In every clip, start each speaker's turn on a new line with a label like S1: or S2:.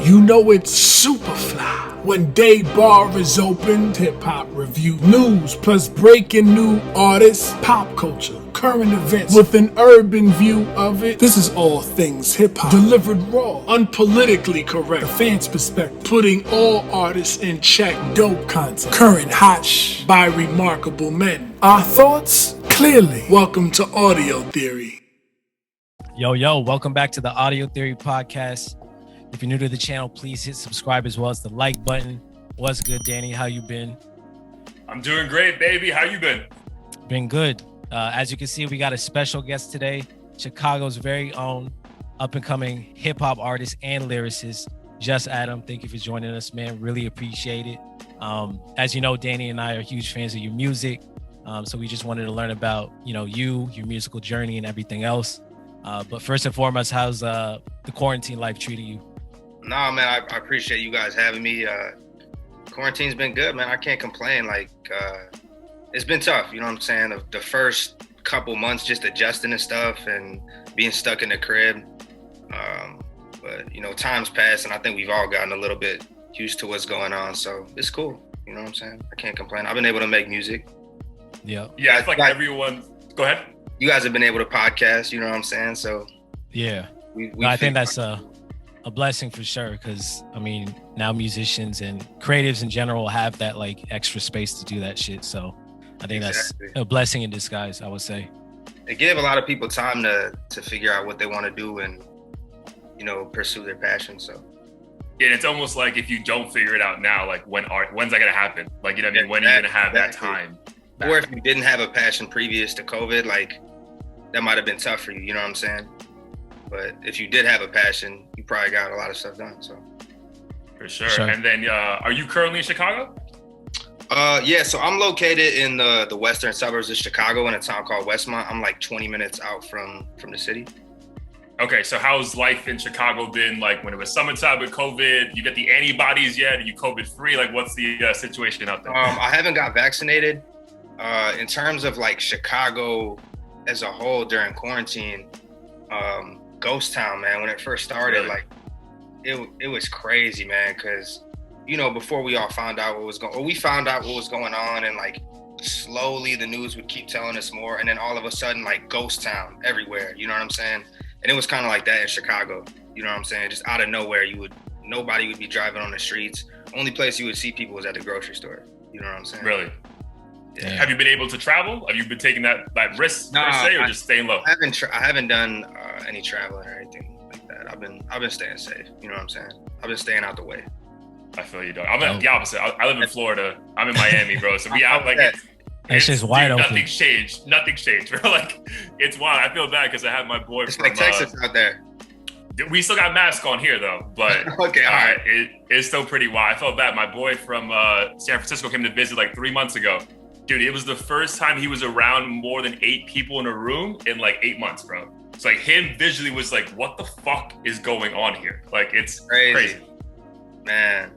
S1: You know it's super fly when Day Bar is opened. Hip-hop review, news, plus breaking new artists, pop culture, current events with an urban view of it. This is all things hip-hop, delivered raw, unpolitically correct, the fans' perspective, putting all artists in check. Dope content, current hot by remarkable men. Our thoughts, clearly. Welcome to Audio Theory.
S2: Yo, welcome back to the Audio Theory podcast. If you're new to the channel, please hit subscribe as well as the like button. What's good, Danny? How you been?
S3: I'm doing great, baby. How you been?
S2: Been good. As you can see, we got a special guest today, Chicago's very own up-and-coming hip-hop artist and lyricist, Just Adam. Thank you for joining us, man. Really appreciate it. As you know, Danny and I are huge fans of your music, so we just wanted to learn about, you, your musical journey, and everything else. But first and foremost, how's the quarantine life treating you?
S4: No, man, I appreciate you guys having me. Quarantine's been good, man. I can't complain. It's been tough, you know what I'm saying? The first couple months just adjusting to stuff and being stuck in the crib. But, time's passed, and I think we've all gotten a little bit used to what's going on. So it's cool, you know what I'm saying? I can't complain. I've been able to make music.
S3: Yeah, I feel like everyone... Go ahead.
S4: You guys have been able to podcast, you know what I'm saying? So
S2: yeah, I think that's a blessing for sure, because now musicians and creatives in general have that extra space to do that shit. So I think that's a blessing in disguise, I would say.
S4: It gave a lot of people time to figure out what they want to do and pursue their passion. So
S3: yeah, it's almost like if you don't figure it out now, when's that gonna happen? When are you gonna have that time back?
S4: Or if you didn't have a passion previous to COVID, that might have been tough for you, you know what I'm saying? But if you did have a passion, you probably got a lot of stuff done, so.
S3: For sure. And then, are you currently in Chicago?
S4: Yeah, so I'm located in the western suburbs of Chicago in a town called Westmont. I'm 20 minutes out from the city.
S3: Okay, so how's life in Chicago been when it was summertime with COVID? You get the antibodies yet? Are you COVID free? What's the situation out there?
S4: I haven't got vaccinated. In terms of Chicago as a whole during quarantine, ghost town, man, when it first started,
S3: really?
S4: it was crazy, man, because before we all found out what was going on, and slowly the news would keep telling us more, and then all of a sudden ghost town everywhere, you know what I'm saying? And it was kind of like that in Chicago, you know what I'm saying? Just out of nowhere, nobody would be driving on the streets. Only place you would see people was at the grocery store, you know what I'm saying?
S3: Really?
S4: Yeah.
S3: Have you been able to travel? Have you been taking that risk per se, or just staying low?
S4: I haven't done any traveling or anything like that. I've been staying safe. You know what I'm saying? I've been staying out the way.
S3: I feel you, dog. I'm the opposite. I live in Florida. I'm in Miami, bro. So we out
S2: it's just wide open.
S3: Nothing's changed, bro. It's wild. I feel bad because I have my boy
S4: it's
S3: from
S4: Texas out there.
S3: We still got masks on here though, but
S4: okay, all right.
S3: It's still pretty wild. I felt bad. My boy from San Francisco came to visit 3 months ago. Dude, it was the first time he was around more than 8 people in a room in 8 months, bro. It's him visually was what the fuck is going on here? It's crazy.
S4: Man.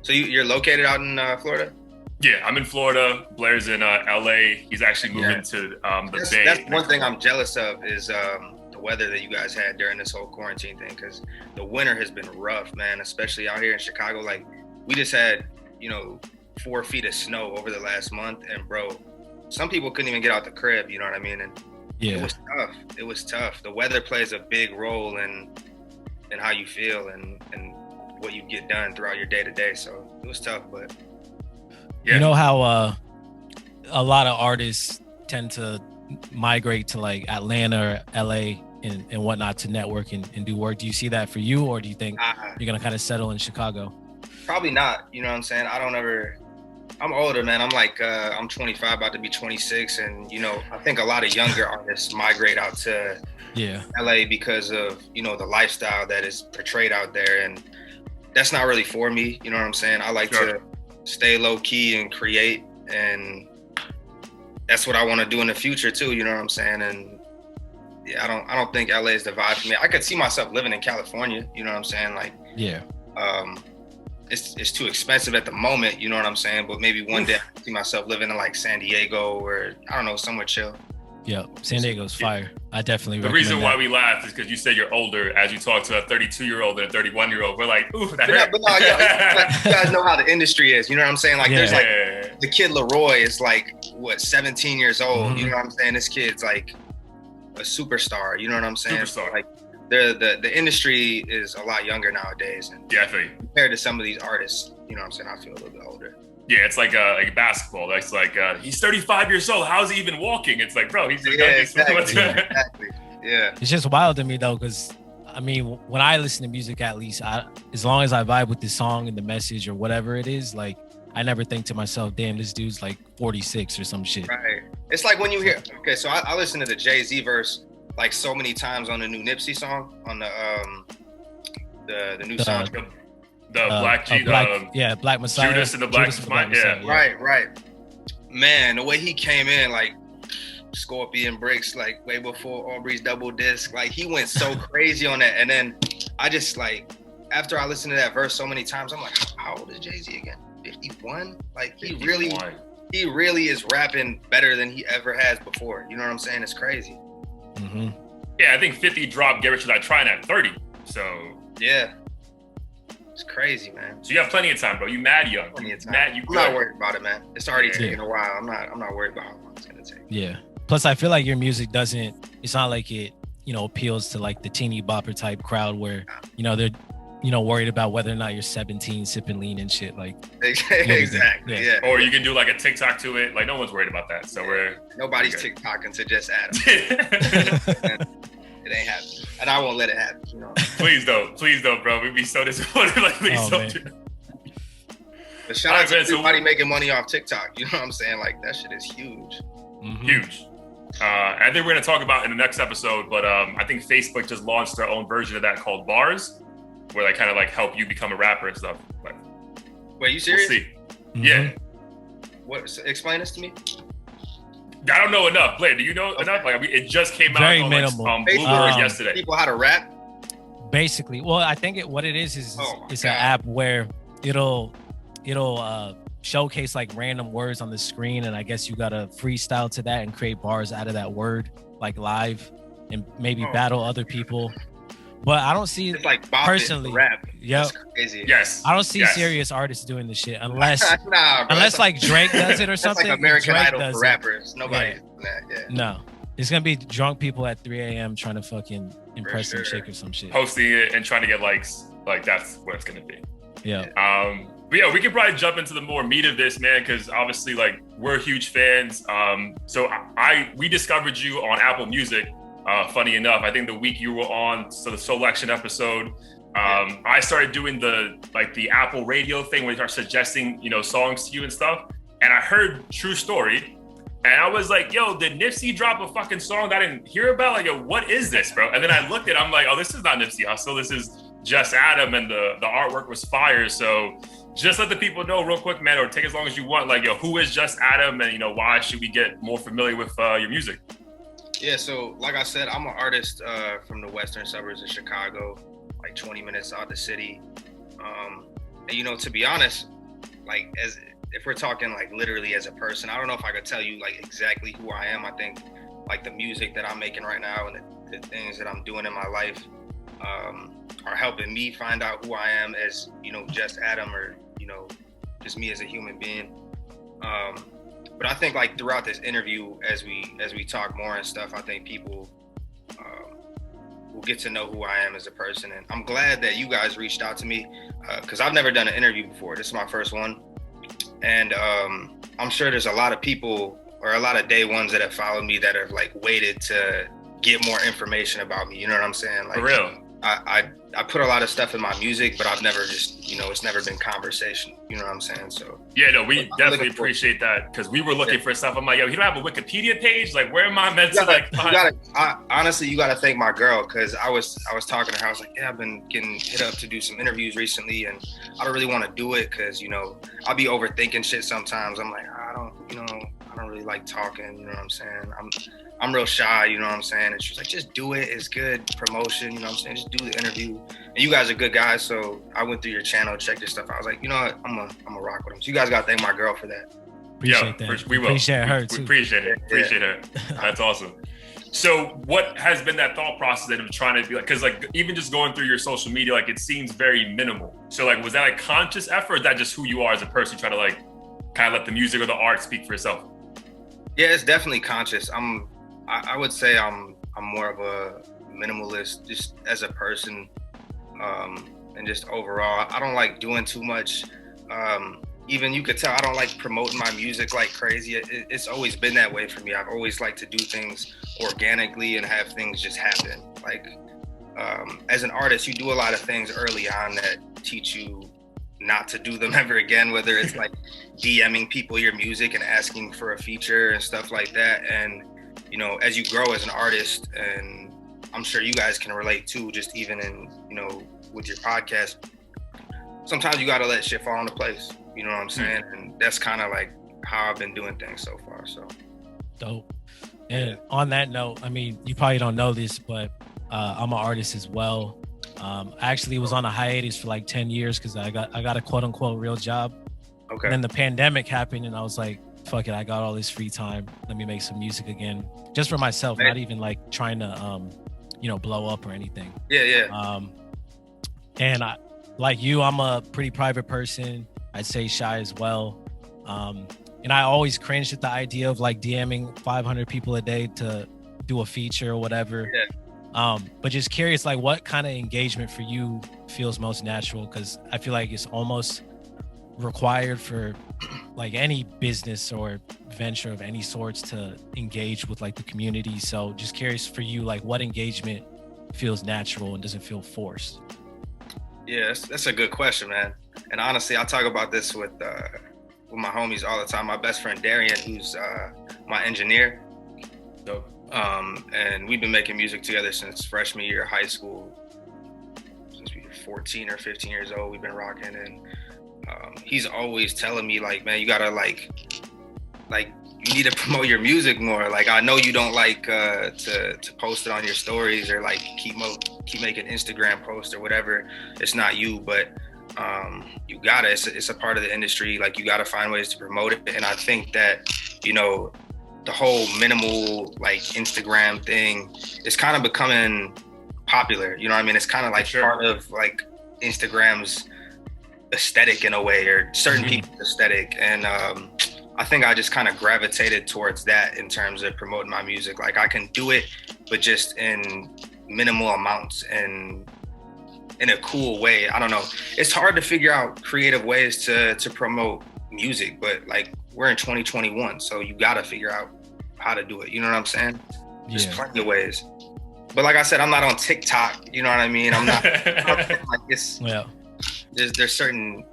S4: So you're located out in Florida?
S3: Yeah, I'm in Florida. Blair's in LA. He's actually moving to the Bay.
S4: That's one thing I'm jealous of is the weather that you guys had during this whole quarantine thing, because the winter has been rough, man, especially out here in Chicago. We just had, 4 feet of snow over the last month, and bro, some people couldn't even get out the crib, you know what I mean? And
S2: yeah,
S4: it was tough. The weather plays a big role in how you feel and what you get done throughout your day to day. So it was tough, but
S2: yeah. You know how a lot of artists tend to migrate to Atlanta or LA and whatnot to network and do work. Do you see that for you, or do you think you're gonna kind of settle in Chicago?
S4: Probably not, you know what I'm saying? I'm older, man. I'm 25, about to be 26. And, I think a lot of younger artists migrate out to LA because of, the lifestyle that is portrayed out there. And that's not really for me. You know what I'm saying? I like to stay low key and create. And that's what I want to do in the future too. You know what I'm saying? And yeah, I don't think LA is the vibe for me. I could see myself living in California. You know what I'm saying? It's too expensive at the moment, you know what I'm saying? But maybe one day I can see myself living in San Diego or, I don't know, somewhere chill.
S2: Yeah, San Diego's fire. I definitely
S3: The
S2: recommend
S3: reason
S2: that.
S3: why we laughed is because you said you're older as you talk to a 32-year-old and a 31-year-old. We're like, ooh, that hurt.
S4: But no, you guys know how the industry is. You know what I'm saying? Like, there's like the kid Leroy is like, what, 17 years old. You know what I'm saying? This kid's like a superstar. You know what I'm saying?
S3: Superstar.
S4: Like, the industry is a lot younger nowadays. And
S3: Definitely.
S4: compared to some of these artists, you know what I'm saying? I feel a little bit older.
S3: Yeah, it's like basketball. That's like he's 35 years old. How's he even walking? It's like, bro, he's
S4: exactly. Yeah.
S2: It's just wild to me though, because I mean, when I listen to music, at least, as long as I vibe with the song and the message or whatever it is, like I never think to myself, damn, this dude's like 46 or some shit.
S4: Right. It's like when you hear. Okay, so I listen to the Jay-Z verse like so many times on the new Nipsey song on the new song.
S3: The Black
S2: Messiah.
S3: Judas and the Black Messiah. Yeah.
S4: Right. Man, the way he came in, like Scorpion Bricks, like way before Aubrey's double disc, like he went so crazy on that. And then I just like, after I listened to that verse so many times, I'm like, how old is Jay-Z again? 51? Like he
S3: 51.
S4: really is rapping better than he ever has before. You know what I'm saying? It's crazy.
S2: Mm-hmm.
S3: Yeah, I think 50 dropped Get Rich or Die Trying at 30. So
S4: yeah. It's crazy, man.
S3: So you have plenty of time, bro. You mad young.
S4: Plenty of time.
S3: I'm
S4: not worried about it, man. It's already taking a while. I'm not worried about how long it's gonna take.
S2: Yeah. Plus, I feel like your music it's not like it, appeals to like the teeny bopper type crowd where, they're, worried about whether or not you're 17 sipping lean and shit. Like
S4: exactly. Yeah.
S3: Or you can do like a TikTok to it. Like no one's worried about that. So
S4: nobody's TikToking to just Adam. It ain't happening, and I won't let it happen.
S3: Please don't, bro. We'd be so disappointed. Like, please don't.
S4: But shout out to everybody making money off TikTok. You know what I'm saying? Like that shit is huge.
S2: Mm-hmm.
S3: Huge. I think we're gonna talk about in the next episode, but I think Facebook just launched their own version of that called Bars, where they kind of like help you become a rapper and stuff. Like,
S4: wait, you serious?
S3: We'll see.
S2: Mm-hmm.
S3: Yeah.
S4: What? Explain this to me.
S3: I don't know enough. Blair, do you know enough? Like, it just came out on Bloomberg yesterday.
S4: People how to rap?
S2: Basically. Well, I think what it is it's an app where it'll showcase like random words on the screen, and I guess you gotta freestyle to that and create bars out of that word, like live, and maybe battle other people. But I don't see
S4: it's like
S2: personally
S4: rap.
S2: Yep.
S4: That's crazy.
S3: Yes.
S2: I don't see serious artists doing this shit unless
S4: bro,
S2: unless like Drake does it or something.
S4: Like American
S2: Drake
S4: Idol for rappers. Nobody's doing that. Yeah.
S2: No. It's gonna be drunk people at 3 a.m. trying to fucking impress some chick or some shit.
S3: Posting it and trying to get likes. Like that's what it's gonna be.
S2: Yeah.
S3: But yeah, we can probably jump into the more meat of this, man, because obviously like we're huge fans. So we discovered you on Apple Music. Funny enough, I think the week you were on the Soulection episode, I started doing the Apple radio thing where they start suggesting, songs to you and stuff. And I heard True Story, and I was like, yo, did Nipsey drop a fucking song that I didn't hear about? Like, yo, what is this, bro? And then I looked at it, I'm like, oh, this is not Nipsey Hussle. This is Just Adam, and the artwork was fire. So just let the people know real quick, man, or take as long as you want. Like, yo, who is Just Adam, and why should we get more familiar with your music?
S4: Yeah, so like I said, I'm an artist from the western suburbs of Chicago, like 20 minutes out the city. And to be honest, like if we're talking like literally as a person, I don't know if I could tell you like exactly who I am. I think like the music that I'm making right now and the things that I'm doing in my life are helping me find out who I am as, just Adam, or, just me as a human being. But I think like throughout this interview, as we talk more and stuff, I think people will get to know who I am as a person. And I'm glad that you guys reached out to me because I've never done an interview before. This is my first one. And I'm sure there's a lot of people or a lot of day ones that have followed me that have like waited to get more information about me. You know what I'm saying? Like,
S3: for real.
S4: I put a lot of stuff in my music, but I've never just, it's never been conversation. You know what I'm saying? So
S3: yeah, no, we definitely appreciate that because we were looking for stuff. I'm like, yo, you don't have a Wikipedia page? Like, where am I meant to like find?
S4: Honestly, you gotta thank my girl because I was talking to her. I was like, yeah, I've been getting hit up to do some interviews recently, and I don't really want to do it because I'll be overthinking shit sometimes. I'm like, I don't really like talking. You know what I'm saying? I'm real shy, you know what I'm saying? And she was like, just do it. It's good promotion, you know what I'm saying? Just do the interview. And you guys are good guys, so I went through your channel, checked your stuff. I was like, you know what? I'm gonna rock with them. So you guys gotta thank my girl for that.
S2: Appreciate that.
S3: We will.
S2: Appreciate her too.
S3: We appreciate it. Appreciate her. That's awesome. So what has been that thought process of trying to be like, because like even just going through your social media, like it seems very minimal. So like, was that a conscious effort, or is that just who you are as a person? Try to like kind of let the music or the art speak for itself?
S4: Yeah, it's definitely conscious. I would say I'm more of a minimalist just as a person, and just overall. I don't like doing too much. Even you could tell I don't like promoting my music like crazy. It's always been that way for me. I've always liked to do things organically and have things just happen. Like as an artist, you do a lot of things early on that teach you not to do them ever again, whether it's like DMing people your music and asking for a feature and stuff like that. And, you know, as you grow as an artist, and I'm sure you guys can relate too, just even in, you know, with your podcast, sometimes you got to let shit fall into place. You know what I'm saying? And that's kind of like how I've been doing things so far. So
S2: dope. And on that note, I mean, you probably don't know this, but I'm an artist as well. I actually was on a hiatus for like 10 years because I got a quote unquote real job.
S4: Okay.
S2: And then the pandemic happened and I was like, fuck it, I got all this free time. Let me make some music again. Just for myself, not even like trying to you know, blow up or anything.
S4: Yeah.
S2: And I, like you, I'm a pretty private person. I'd say shy as well. And I always cringed at the idea of like DMing 500 people a day to do a feature or whatever.
S4: Yeah.
S2: But just curious, like what kind of engagement for you feels most natural? Because I feel like it's almost required for like any business or venture of any sorts to engage with like the community. So just curious for you, like what engagement feels natural and doesn't feel forced?
S4: Yeah, that's a good question, man. And honestly, I talk about this with my homies all the time. My best friend Darian, who's my engineer.
S3: Dope.
S4: And we've been making music together since freshman year of high school. Since we were 14 or 15 years old, we've been rocking. And he's always telling me, like, man, you gotta like you need to promote your music more. Like, I know you don't like to post it on your stories or like keep making Instagram posts or whatever. It's not you, but you gotta. It's a part of the industry. Like, you gotta find ways to promote it. And I think that, you know, the whole minimal like Instagram thing is kind of becoming popular. You know what I mean? It's kind of like part of like Instagram's aesthetic in a way, or certain people's aesthetic. And I think I just kind of gravitated towards that in terms of promoting my music. Like, I can do it, but just in minimal amounts and in a cool way. I don't know. It's hard to figure out creative ways to promote music, but like, we're in 2021, so you gotta figure out how to do it. You know what I'm saying? There's plenty of ways. But like I said, I'm not on TikTok. You know what I mean? I'm not like it's.
S2: Yeah.
S4: There's certain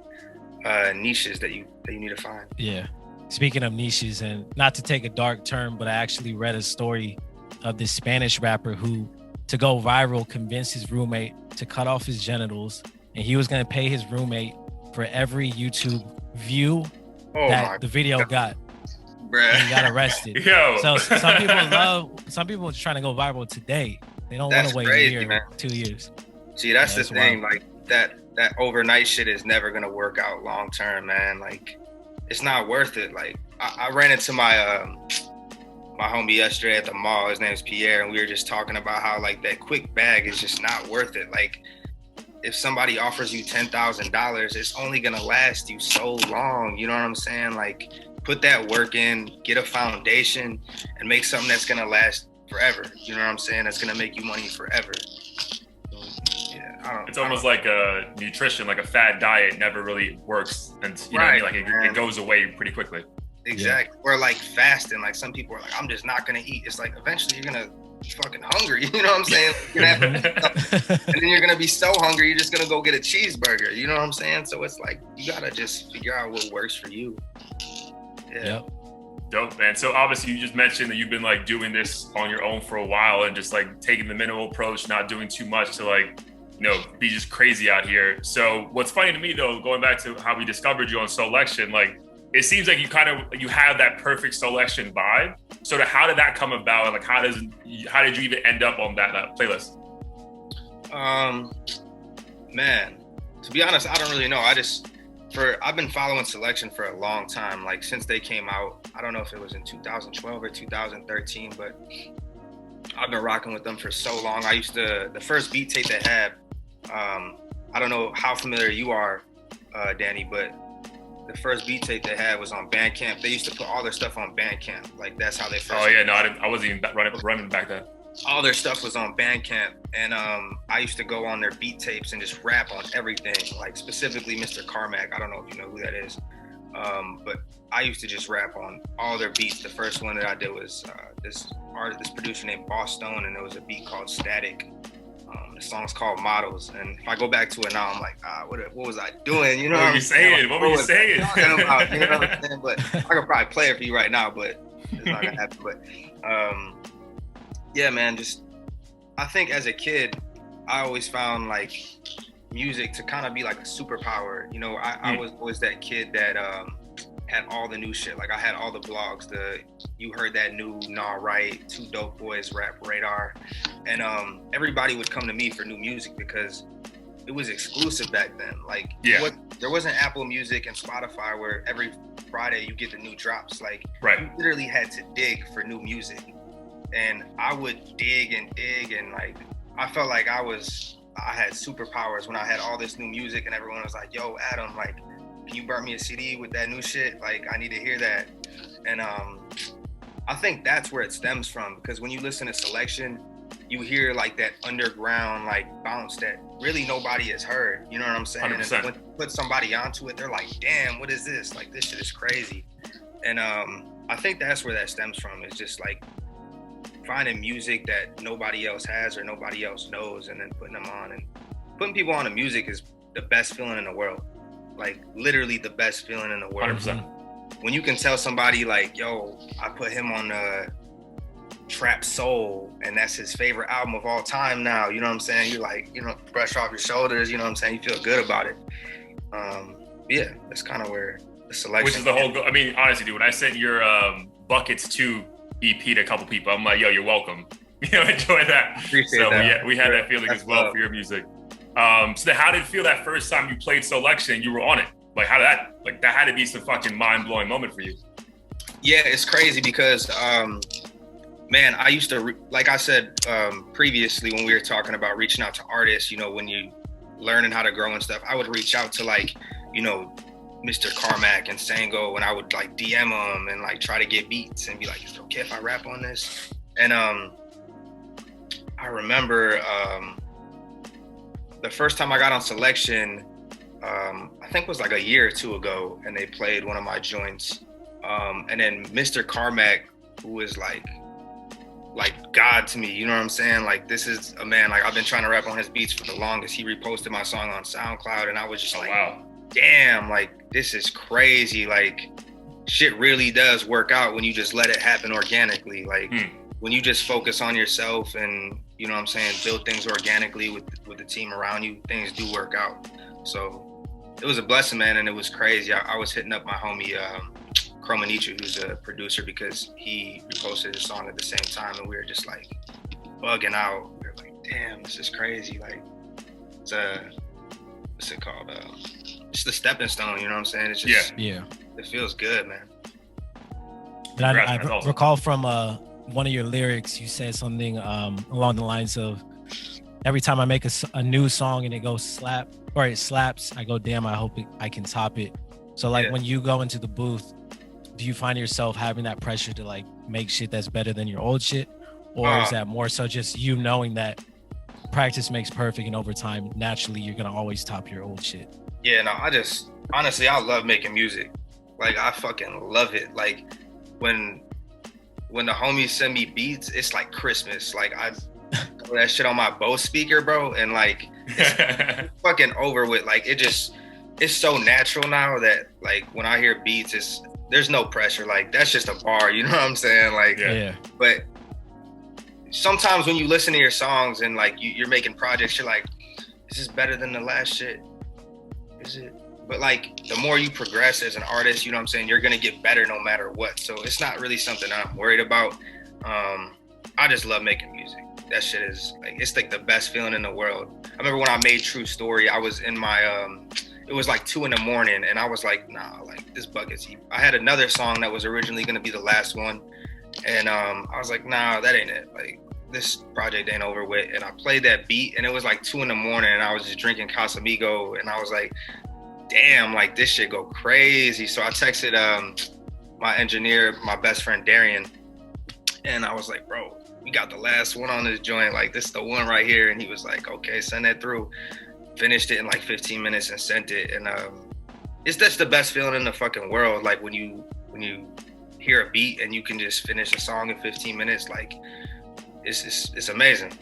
S4: niches that you need to find.
S2: Yeah. Speaking of niches, and not to take a dark turn, but I actually read a story of this Spanish rapper who, to go viral, convinced his roommate to cut off his genitals, and he was going to pay his roommate for every YouTube view that the video got.
S4: Bruh.
S2: And he got arrested.
S3: Yo.
S2: So some people are trying to go viral today. They don't want to wait a year, man. 2 years.
S4: See, that's the thing. Wild. Like that overnight shit is never gonna work out long term, man. Like, it's not worth it. Like, I ran into my my homie yesterday at the mall. His name's Pierre, and we were just talking about how like that quick bag is just not worth it. Like, if somebody offers you $10,000, it's only gonna last you so long. You know what I'm saying? Like, put that work in, get a foundation, and make something that's gonna last forever. You know what I'm saying? That's gonna make you money forever. Yeah,
S3: it's almost like a nutrition, like a fad diet never really works, and you know what I mean? Like it goes away pretty quickly.
S4: Exactly. Yeah. Or like fasting. Like, some people are like, I'm just not gonna eat. It's like, eventually you're gonna be fucking hungry. You know what I'm saying? You're gonna have and then you're gonna be so hungry, you're just gonna go get a cheeseburger. You know what I'm saying? So it's like, you gotta just figure out what works for you. Yeah.
S2: Yep.
S3: Dope, man. So obviously you just mentioned that you've been like doing this on your own for a while and just like taking the minimal approach, not doing too much to like, you know, be just crazy out here. So what's funny to me though, going back to how we discovered you on Soulection, like, it seems like you have that perfect Soulection vibe. So how did that come about? Like, how did you even end up on that playlist?
S4: Man, to be honest, I don't really know. I just I've been following Soulection for a long time, like since they came out. I don't know if it was in 2012 or 2013, but I've been rocking with them for so long. The first beat tape they had, I don't know how familiar you are, Danny, but the first beat tape they had was on Bandcamp. They used to put all their stuff on Bandcamp. Like that's how they first.
S3: Oh yeah, no, I wasn't even running back then.
S4: All their stuff was on Bandcamp, and I used to go on their beat tapes and just rap on everything, like specifically Mr. Carmack. I don't know if you know who that is, but I used to just rap on all their beats. The first one that I did was this producer named Boss Stone, and there was a beat called Static. The song's called Models, and if I go back to it now, I'm like, what was I doing? You know
S3: what were you saying? What were you saying?
S4: You know what I'm saying? But I could probably play it for you right now, but it's not gonna happen. But yeah, man, I think as a kid, I always found like music to kind of be like a superpower. You know, I was always that kid that had all the new shit. Like I had all the blogs, you heard that new Nah Right, Two Dope Boys, Rap Radar. And everybody would come to me for new music because it was exclusive back then. Like there wasn't Apple Music and Spotify where every Friday you get the new drops. Like you literally had to dig for new music. And I would dig and like I felt like I had superpowers when I had all this new music and everyone was like, yo, Adam, like, can you burn me a CD with that new shit? Like, I need to hear that. And I think that's where it stems from, because when you listen to Soulection, you hear like that underground like bounce that really nobody has heard. You know what I'm saying?
S3: 100%.
S4: And when you put somebody onto it, they're like, damn, what is this? Like, this shit is crazy. And I think that's where that stems from. It's just like finding music that nobody else has or nobody else knows, and then putting them on. And putting people on to music is the best feeling in the world. Like literally the best feeling in the world.
S3: 100%.
S4: When you can tell somebody like, yo, I put him on Trap Soul and that's his favorite album of all time now, you know what I'm saying? You like, you know, brush off your shoulders, you know what I'm saying? You feel good about it. Yeah, that's kind of where the Soulection.
S3: Which is the whole, I mean, honestly, dude, when I sent your Buckets 2 EP to a couple people, I'm like, yo, you're welcome. You know, enjoy that.
S4: Appreciate that.
S3: Yeah, we had that feeling as well for your music. So then how did it feel that first time you played Soulection and you were on it? Like that had to be some fucking mind-blowing moment for you.
S4: Yeah, it's crazy because, man, I used to, like I said previously when we were talking about reaching out to artists, you know, when you learning how to grow and stuff, I would reach out to like, you know, Mr. Carmack and Sango, and I would like DM them and like try to get beats and be like, is it okay if I rap on this? And I remember the first time I got on Soulection, I think was like a year or two ago, and they played one of my joints. And then Mr. Carmack, who is like God to me, you know what I'm saying? Like, this is a man, like I've been trying to rap on his beats for the longest. He reposted my song on SoundCloud, and I was just like, wow, damn, like this is crazy. Like shit really does work out when you just let it happen organically. Like when you just focus on yourself and, you know what I'm saying, build things organically with the team around you, things do work out. So it was a blessing, man, and it was crazy. I was hitting up my homie Chromanichu, who's a producer, because he reposted his song at the same time, and we were just like bugging out. We were like, damn, this is crazy. Like, it's what's it called? It's the stepping stone, you know what I'm saying? It's just, yeah. It feels good, man.
S2: And I recall from one of your lyrics, you said something along the lines of, every time I make a new song and it goes slap, or it slaps, I go, damn, I hope I can top it. So like when you go into the booth, do you find yourself having that pressure to like make shit that's better than your old shit? Or is that more so just you knowing that practice makes perfect, and over time, naturally, you're going to always top your old shit?
S4: Yeah, no, honestly, I love making music. Like, I fucking love it. Like, when the homies send me beats, it's like Christmas. Like, I throw that shit on my Bose speaker, bro, and like, it's fucking over with. Like, it's so natural now that, like, when I hear beats, there's no pressure. Like, that's just a bar, you know what I'm saying? Like, yeah. But sometimes when you listen to your songs and like you're making projects, you're like, is this better than the last shit? Is it? But like, the more you progress as an artist, you know what I'm saying, you're gonna get better no matter what. So it's not really something I'm worried about. I just love making music. That shit is like, it's like the best feeling in the world. I remember when I made True Story, I was in my it was like 2 a.m, and I was like, nah, like this bucket's heat. I had another song that was originally gonna be the last one, and I was like, nah, that ain't it. Like this project ain't over with. And I played that beat, and it was like 2 a.m, and I was just drinking Casamigo, and I was like, damn, like this shit go crazy. So I texted my engineer, my best friend Darian, and I was like, bro, we got the last one on this joint. Like this is the one right here. And he was like, okay, send that through. Finished it in like 15 minutes and sent it. And it's just the best feeling in the fucking world. Like when you hear a beat and you can just finish a song in 15 minutes, like it's amazing.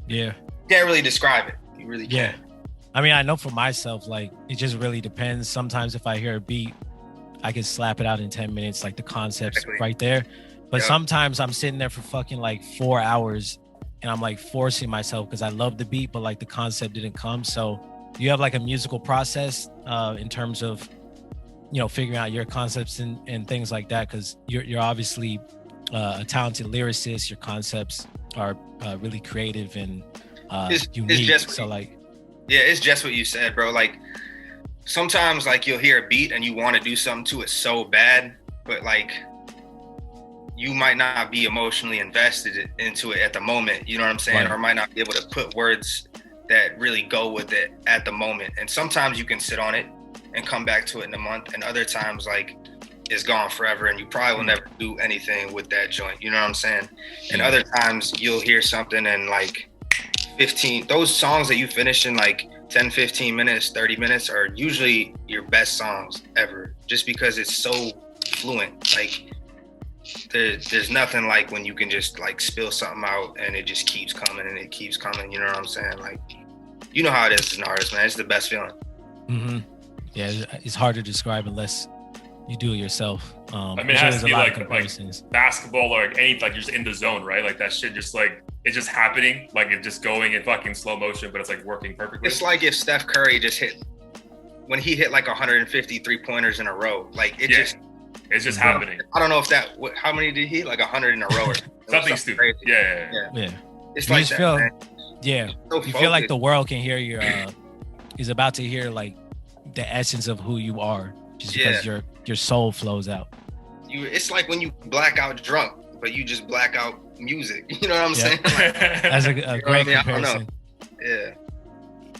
S2: Yeah.
S4: Can't really describe it. You really can't.
S2: Yeah. I mean, I know for myself, like it just really depends. Sometimes if I hear a beat, I can slap it out in 10 minutes, like the concept's right there. But sometimes I'm sitting there for fucking like 4 hours and I'm like forcing myself because I love the beat, but like the concept didn't come. So you have like a musical process in terms of, you know, figuring out your concepts and things like that. Cause you're obviously a talented lyricist. Your concepts are really creative and unique.
S4: It's just what you said, bro. Like sometimes like you'll hear a beat and you want to do something to it so bad, but like you might not be emotionally invested into it at the moment, you know what I'm saying? Right. Or might not be able to put words that really go with it at the moment. And sometimes you can sit on it and come back to it in a month. And other times like it's gone forever and you probably will never do anything with that joint, you know what I'm saying? And other times you'll hear something and like 15, those songs that you finish in like 10, 15 minutes, 30 minutes are usually your best songs ever, just because it's so fluent. Like there's nothing like when you can just like spill something out and it just keeps coming and it keeps coming, you know what I'm saying? Like, you know how it is as an artist, man. It's the best feeling.
S2: Mm-hmm. Yeah, it's hard to describe unless you do it yourself.
S3: I mean, it has to be like basketball or like anything, like you're just in the zone, right? Like that shit just like, it's just happening, like it's just going in fucking slow motion, but it's like working perfectly.
S4: It's like if Steph Curry just hit like 150 3-pointers in a row, like it's just happening. I don't know if how many did he hit? Like 100 in a row or
S3: something stupid. Crazy. Yeah.
S4: It's like that, man.
S2: Yeah. So you feel like the world can hear your, is about to hear like the essence of who you are, just because your soul flows out.
S4: It's like when you black out drunk, but you just black out music. You know what I'm saying? Like,
S2: that's a great comparison.
S4: Yeah.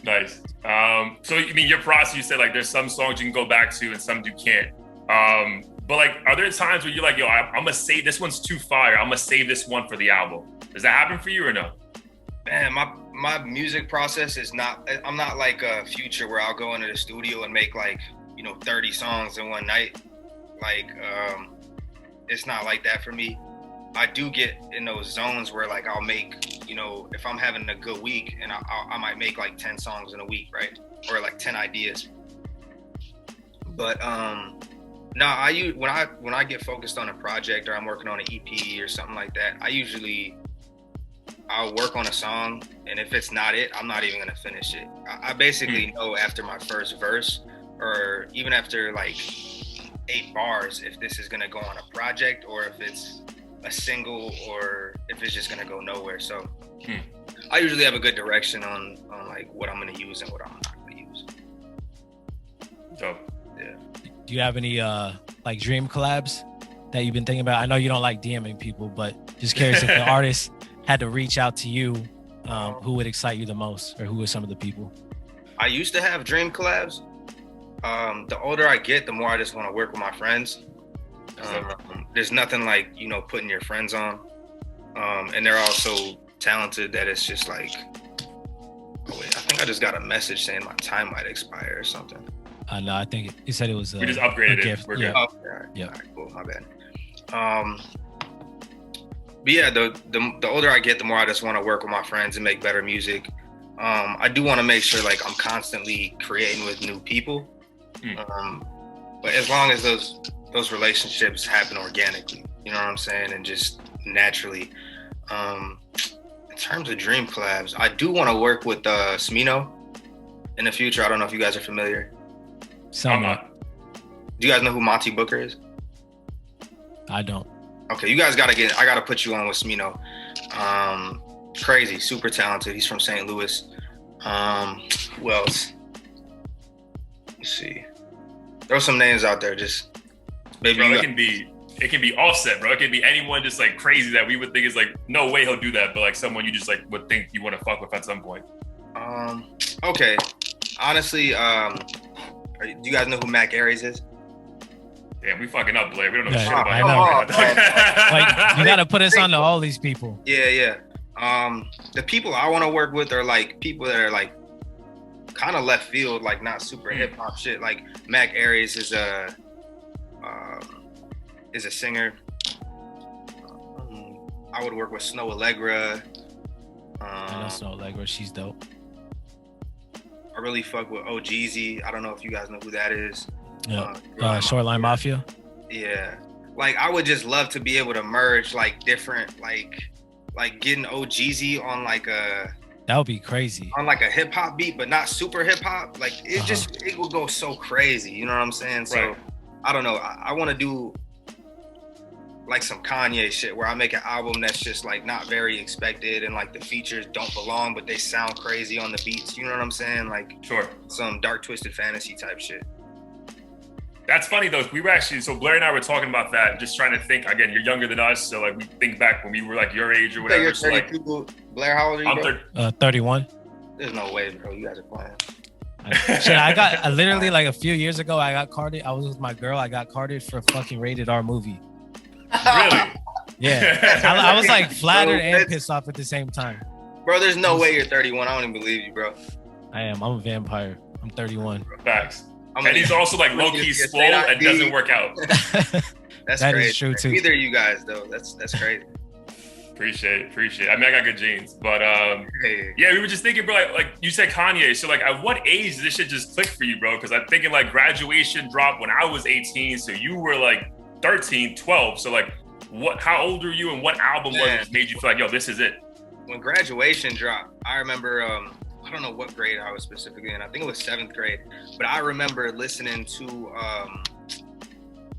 S3: Nice. So I mean, your process, you said like there's some songs you can go back to and some you can't. But like, are there times where you're like, yo, I'm gonna save this one's too fire. I'm gonna save this one for the album. Does that happen for you or no?
S4: Man, my music process is not. I'm not like a Future where I'll go into the studio and make like 30 songs in one night. Like it's not like that for me. I do get in those zones where like I'll make if I'm having a good week and I might make like 10 songs in a week, right? Or like 10 ideas. But no, when I get focused on a project or I'm working on an EP or something like that, I'll work on a song, and if it's not it, I'm not even gonna finish it. I basically know after my first verse, or even after like 8 bars, if this is gonna go on a project or if it's a single or if it's just gonna go nowhere. So I usually have a good direction on like what I'm gonna use and what I'm not gonna use.
S3: Dope.
S4: Yeah.
S2: Do you have any like dream collabs that you've been thinking about? I know you don't like DMing people, but just curious if the artist had to reach out to you, who would excite you the most, or who are some of the people?
S4: I used to have dream collabs. The older I get, the more I just want to work with my friends. There's nothing like, putting your friends on. And they're all so talented that it's just like, oh wait, I think I just got a message saying my time might expire or something.
S2: No, I think he said it was
S3: we just upgraded
S2: it.
S3: We're
S2: good.
S4: Oh, all right. Yeah. All right, cool, my bad. But yeah, the older I get, the more I just want to work with my friends and make better music. I do want to make sure like I'm constantly creating with new people. But as long as those relationships happen organically, you know what I'm saying, and just naturally. In terms of dream collabs, I do want to work with Smino in the future. I don't know if you guys are familiar.
S2: Somewhat.
S4: Do you guys know who Monty Booker is?
S2: I don't.
S4: Okay, you guys I gotta put you on with Smino. Crazy, super talented. He's from St. Louis. Who else? see. Throw some names out there, just maybe.
S3: Bro, it can be Offset, bro. It can be anyone just like crazy that we would think is like, no way he'll do that, but like someone you just like would think you want to fuck with at some point.
S4: Okay. Honestly, do you guys know who Mac Aries is?
S3: Damn, we fucking up, Blair. We don't know shit
S2: I
S3: about
S2: know.
S3: him.
S2: Like, you gotta put us on to all these people.
S4: Yeah. The people I want to work with are like people that are like kind of left field, like not super hip hop shit. Like Mac Aries is a singer. I would work with Snow Allegra.
S2: I know Snow Allegra. She's dope.
S4: I really fuck with OGZ. I don't know if you guys know who that is.
S2: Yeah. Shoreline Mafia.
S4: Yeah. Like I would just love to be able to merge like different like getting OGZ on like a
S2: that would be crazy.
S4: On like a hip hop beat, but not super hip hop. Like it would go so crazy. You know what I'm saying? So
S3: right.
S4: I don't know. I want to do like some Kanye shit where I make an album that's just like not very expected and like the features don't belong, but they sound crazy on the beats. You know what I'm saying? Like
S3: sure.
S4: Some dark twisted fantasy type shit.
S3: That's funny though. We were actually, so Blair and I were talking about that, just trying to think. Again, you're younger than us, so like we think back when we were like your age or whatever.
S4: You're
S3: so, like,
S4: Blair, how old are you?
S3: I'm
S2: 31.
S4: There's no way, bro. You guys are playing.
S2: Shit, I literally like a few years ago, I got carded. I was with my girl. I got carded for a fucking rated R movie.
S3: Really?
S2: Yeah. I was like flattered and pissed off at the same time.
S4: Bro, there's no way you're 31. I don't even believe you, bro.
S2: I am. I'm a vampire. I'm 31.
S3: Facts. And he's also like low-key swole and doesn't work out.
S4: That's
S2: that
S4: crazy.
S2: Is true too.
S4: Neither of you guys though. That's crazy.
S3: Appreciate it. I mean, I got good genes, but yeah, we were just thinking, bro. Like you said, Kanye. So like, at what age did this shit just click for you, bro? Because I'm thinking like graduation dropped when I was 18, so you were like 13, 12. So like, how old were you, and what album was made you feel like, yo, this is it? When
S4: graduation dropped, I remember. I don't know what grade I was specifically in. I think it was 7th grade. But I remember listening to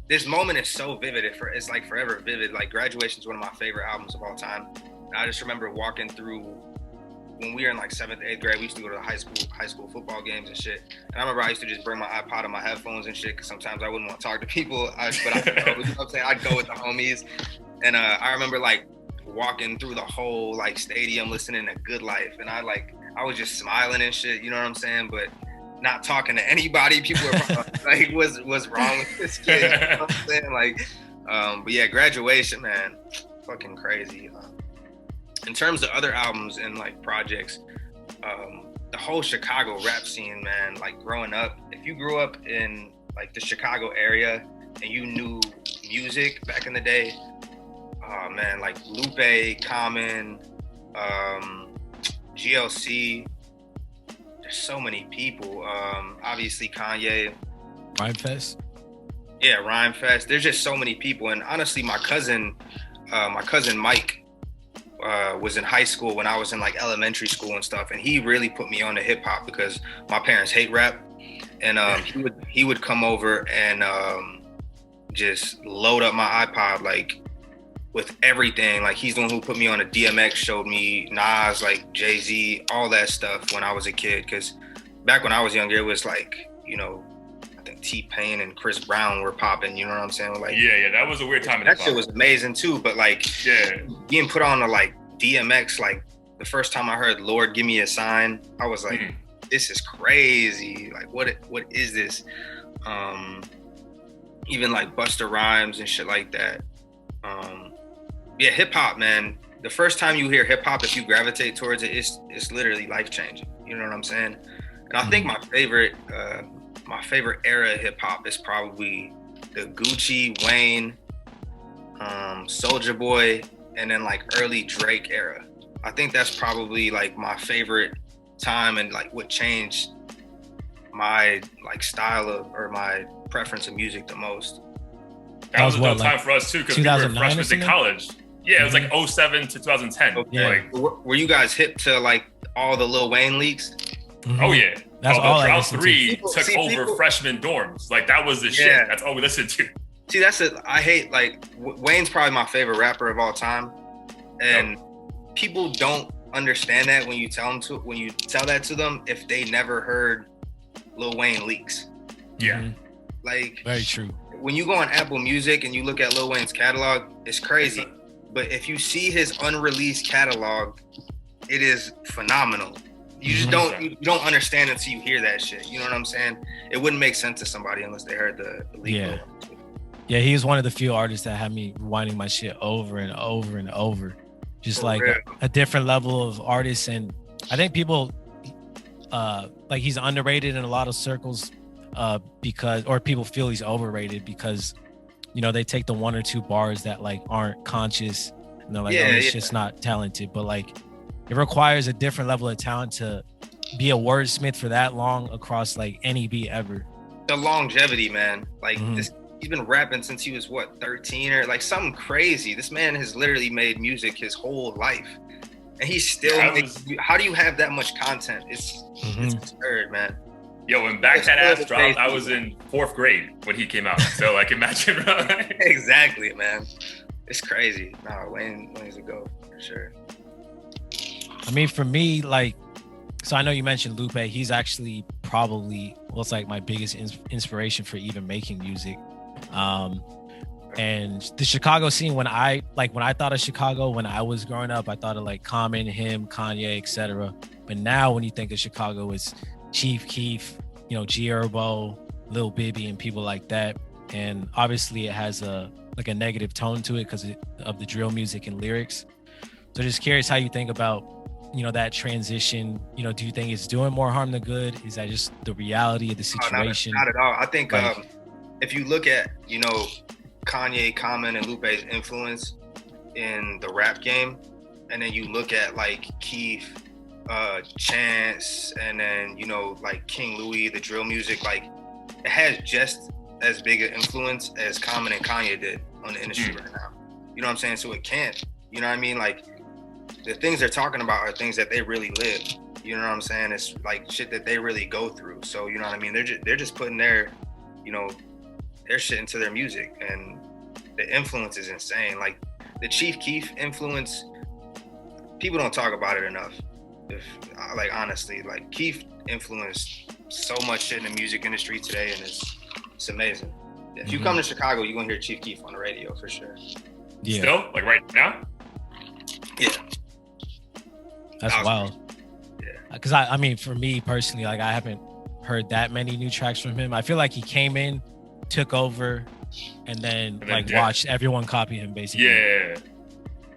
S4: this moment is so vivid. It's like forever vivid. Like Graduation is one of my favorite albums of all time. And I just remember walking through when we were in like 7th, 8th grade. We used to go to the high school football games and shit. And I remember I used to just bring my iPod and my headphones and shit because sometimes I wouldn't want to talk to people. I'd go with the homies. And I remember like walking through the whole like stadium listening to Good Life, and I was just smiling and shit, you know what I'm saying? But not talking to anybody. People are like, what's wrong with this kid? You know what I'm saying? Like, but yeah, Graduation, man, fucking crazy. In terms of other albums and like projects, the whole Chicago rap scene, man, like growing up, if you grew up in like the Chicago area and you knew music back in the day, oh man, like Lupe, Common, GLC, there's so many people. Obviously Kanye.
S2: Rhymefest?
S4: Yeah, Rhymefest. There's just so many people. And honestly, my cousin Mike was in high school when I was in like elementary school and stuff. And he really put me on to hip hop because my parents hate rap. And he would come over and just load up my iPod like with everything. Like he's the one who put me on a DMX, showed me Nas, like Jay-Z, all that stuff when I was a kid. Because back when I was younger, it was like, you know, I think T-Pain and Chris Brown were popping, you know what I'm saying? Like,
S3: yeah, that was a weird time.
S4: That shit was amazing too, but like, getting put on to like DMX, like the first time I heard Lord Give Me a Sign, I was like, this is crazy. Like, what is this? Even like Busta Rhymes and shit like that. Yeah, hip hop, man. The first time you hear hip hop, if you gravitate towards it, it's literally life changing. You know what I'm saying? And I think my favorite era of hip hop is probably the Gucci, Wayne, Soulja Boy, and then like early Drake era. I think that's probably like my favorite time and like what changed my like style of or my preference of music the most.
S3: That was a dope time for us too, because we were freshmen in college. Yeah, it was like 07 to 2010.
S4: Okay. Like, were you guys hip to like all the Lil Wayne leaks?
S3: Oh yeah.
S2: That's all I
S3: Drought
S2: listened
S3: 3
S2: to.
S3: took over freshman dorms. Like that was the shit. That's all we listened to.
S4: See, that's it. I hate like Wayne's probably my favorite rapper of all time, and people don't understand that when you tell that to them if they never heard Lil Wayne leaks.
S3: Yeah.
S4: Like,
S2: very true.
S4: When you go on Apple Music and you look at Lil Wayne's catalog, it's crazy. But if you see his unreleased catalog, it is phenomenal. You just you don't understand until you hear that shit. You know what I'm saying? It wouldn't make sense to somebody unless they heard the legal.
S2: Yeah, he was one of the few artists that had me rewinding my shit over and over and over. Just like a different level of artists. And I think people like he's underrated in a lot of circles because people feel he's overrated because, you know, they take the one or two bars that like aren't conscious and they're like, he's just not talented. But like it requires a different level of talent to be a wordsmith for that long across like any beat ever.
S4: The longevity, man. Like this. He's been rapping since he was 13 or like something crazy. This man has literally made music his whole life, and he's still. How do you have that much content? It's absurd, man.
S3: Yo, when Back That Ass dropped, I was in 4th grade when he came out. So like, imagine, bro.
S4: Exactly, man. It's crazy. No, Wayne's a go for sure.
S2: I mean, for me, like, so I know you mentioned Lupe. He's actually probably it's like my biggest inspiration for even making music. And the Chicago scene, when I thought of Chicago when I was growing up, I thought of like Common, him, Kanye, etc. But now when you think of Chicago, it's Chief Keef, you know, G Herbo, Lil Bibby, and people like that. And obviously it has a negative tone to it because of the drill music and lyrics. So just curious how you think about, you know, that transition. You know, do you think it's doing more harm than good? Is that just the reality of the situation?
S4: Not at all. I think if you look at, you know, Kanye, Common, and Lupe's influence in the rap game, and then you look at like Keef, Chance, and then, you know, like King Louis, the drill music, like it has just as big an influence as Common and Kanye did on the industry right now. You know what I'm saying? So it can't. You know what I mean? Like the things they're talking about are things that they really live. You know what I'm saying? It's like shit that they really go through. So, you know what I mean? They're just putting their, you know, their shit into their music, and the influence is insane. Like the Chief Keef influence, people don't talk about it enough. Like honestly, like Keef influenced so much shit in the music industry today, and it's amazing. If you come to Chicago, you're gonna hear Chief Keef on the radio for sure.
S2: Yeah.
S3: Still? Like right now?
S4: Yeah.
S2: That's wild. Yeah. Because I mean, for me personally, like I haven't heard that many new tracks from him. I feel like he came in, took over, and then watched everyone copy him basically.
S3: Yeah.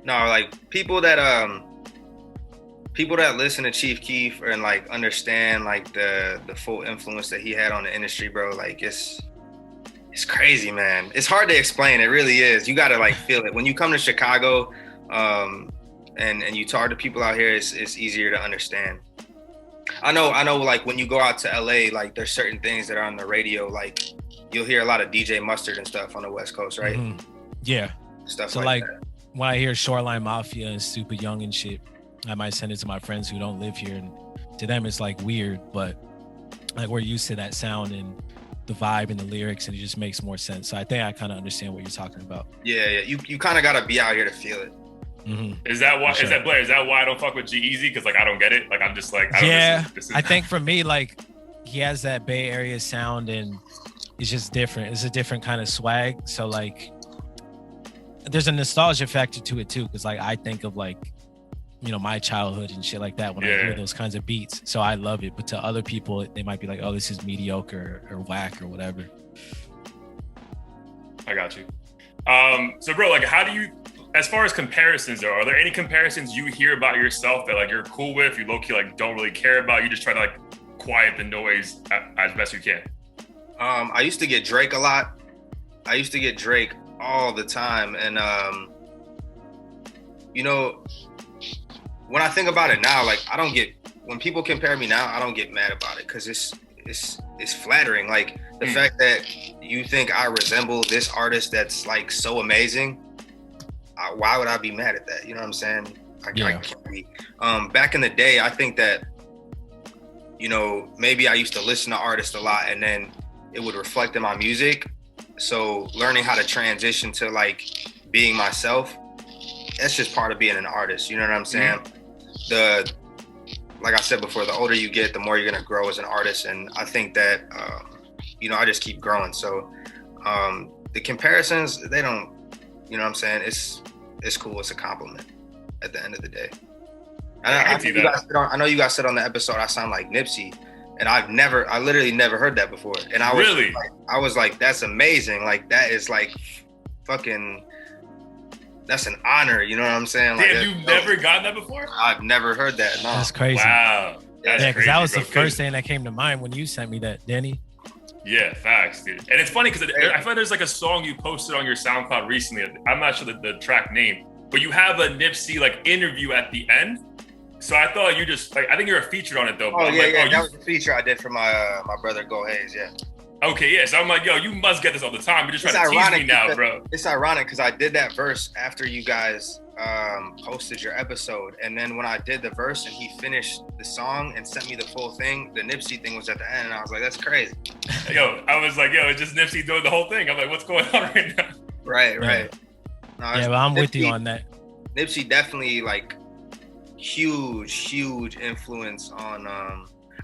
S4: No, like people that listen to Chief Keef and like understand like the full influence that he had on the industry, bro. Like it's crazy, man. It's hard to explain. It really is. You gotta like feel it when you come to Chicago, and you talk to people out here. It's easier to understand. I know. Like when you go out to LA, like there's certain things that are on the radio. Like you'll hear a lot of DJ Mustard and stuff on the West Coast, right?
S2: Yeah.
S4: Stuff
S2: so
S4: like that.
S2: When I hear Shoreline Mafia and Stupid Young and shit, I might send it to my friends who don't live here, and to them it's like weird, but like we're used to that sound and the vibe and the lyrics, and it just makes more sense. So I think I kind of understand what you're talking about.
S4: Yeah. You kind of gotta be out here to feel it.
S3: Is that why? Sure. Is that Blair? Is that why I don't fuck with G-Eazy? Because like I don't get it. Like I'm just like
S2: I think for me, like he has that Bay Area sound, and it's just different. It's a different kind of swag. So like there's a nostalgia factor to it too, because like I think of like, you know, my childhood and shit like that when I hear those kinds of beats. So I love it. But to other people, they might be like, oh, this is mediocre or whack or whatever.
S3: I got you. So bro, like how do you, as far as comparisons though, are there any comparisons you hear about yourself that like you're cool with, you low-key like don't really care about, you just try to like quiet the noise as best you can?
S4: I used to get Drake a lot. I used to get Drake all the time. And you know, when I think about it now, like when people compare me now, I don't get mad about it because it's flattering. Like the fact that you think I resemble this artist that's like so amazing, why would I be mad at that? You know what I'm saying? I can't be. Back in the day, I think that, you know, maybe I used to listen to artists a lot and then it would reflect in my music. So learning how to transition to like being myself, that's just part of being an artist. You know what I'm saying? Like I said before, the older you get, the more you're gonna grow as an artist. And I think that I just keep growing. So the comparisons, they don't, you know what I'm saying? It's cool. It's a compliment at the end of the day. And I know you guys said on the episode I sound like Nipsey, and I literally never heard that before. And I was like, that's amazing. Like, that is like fucking, that's an honor. You know what I'm saying? Like,
S3: damn, you've never gotten that before?
S4: I've never heard that. No.
S2: That's crazy.
S3: Wow.
S2: That's because that was the first thing that came to mind when you sent me that, Danny.
S3: Yeah, facts, dude. And it's funny because I feel like there's like a song you posted on your SoundCloud recently. I'm not sure the track name, but you have a Nipsey like interview at the end. So I thought you just like, I think you're a featured on it though.
S4: Oh yeah, that was a feature I did for my brother Go Hayes. Yeah.
S3: Okay, yeah. So I'm like, yo, you must get this all the time. You're just trying to tease me now, bro.
S4: It's ironic because I did that verse after you guys posted your episode, and then when I did the verse and he finished the song and sent me the full thing, the Nipsey thing was at the end, and I was like, that's crazy.
S3: Yo, I was like, yo, it's just Nipsey doing the whole thing. I'm like, what's going on right now?
S4: Right. No,
S2: but I'm with you on that.
S4: Nipsey definitely like huge influence on.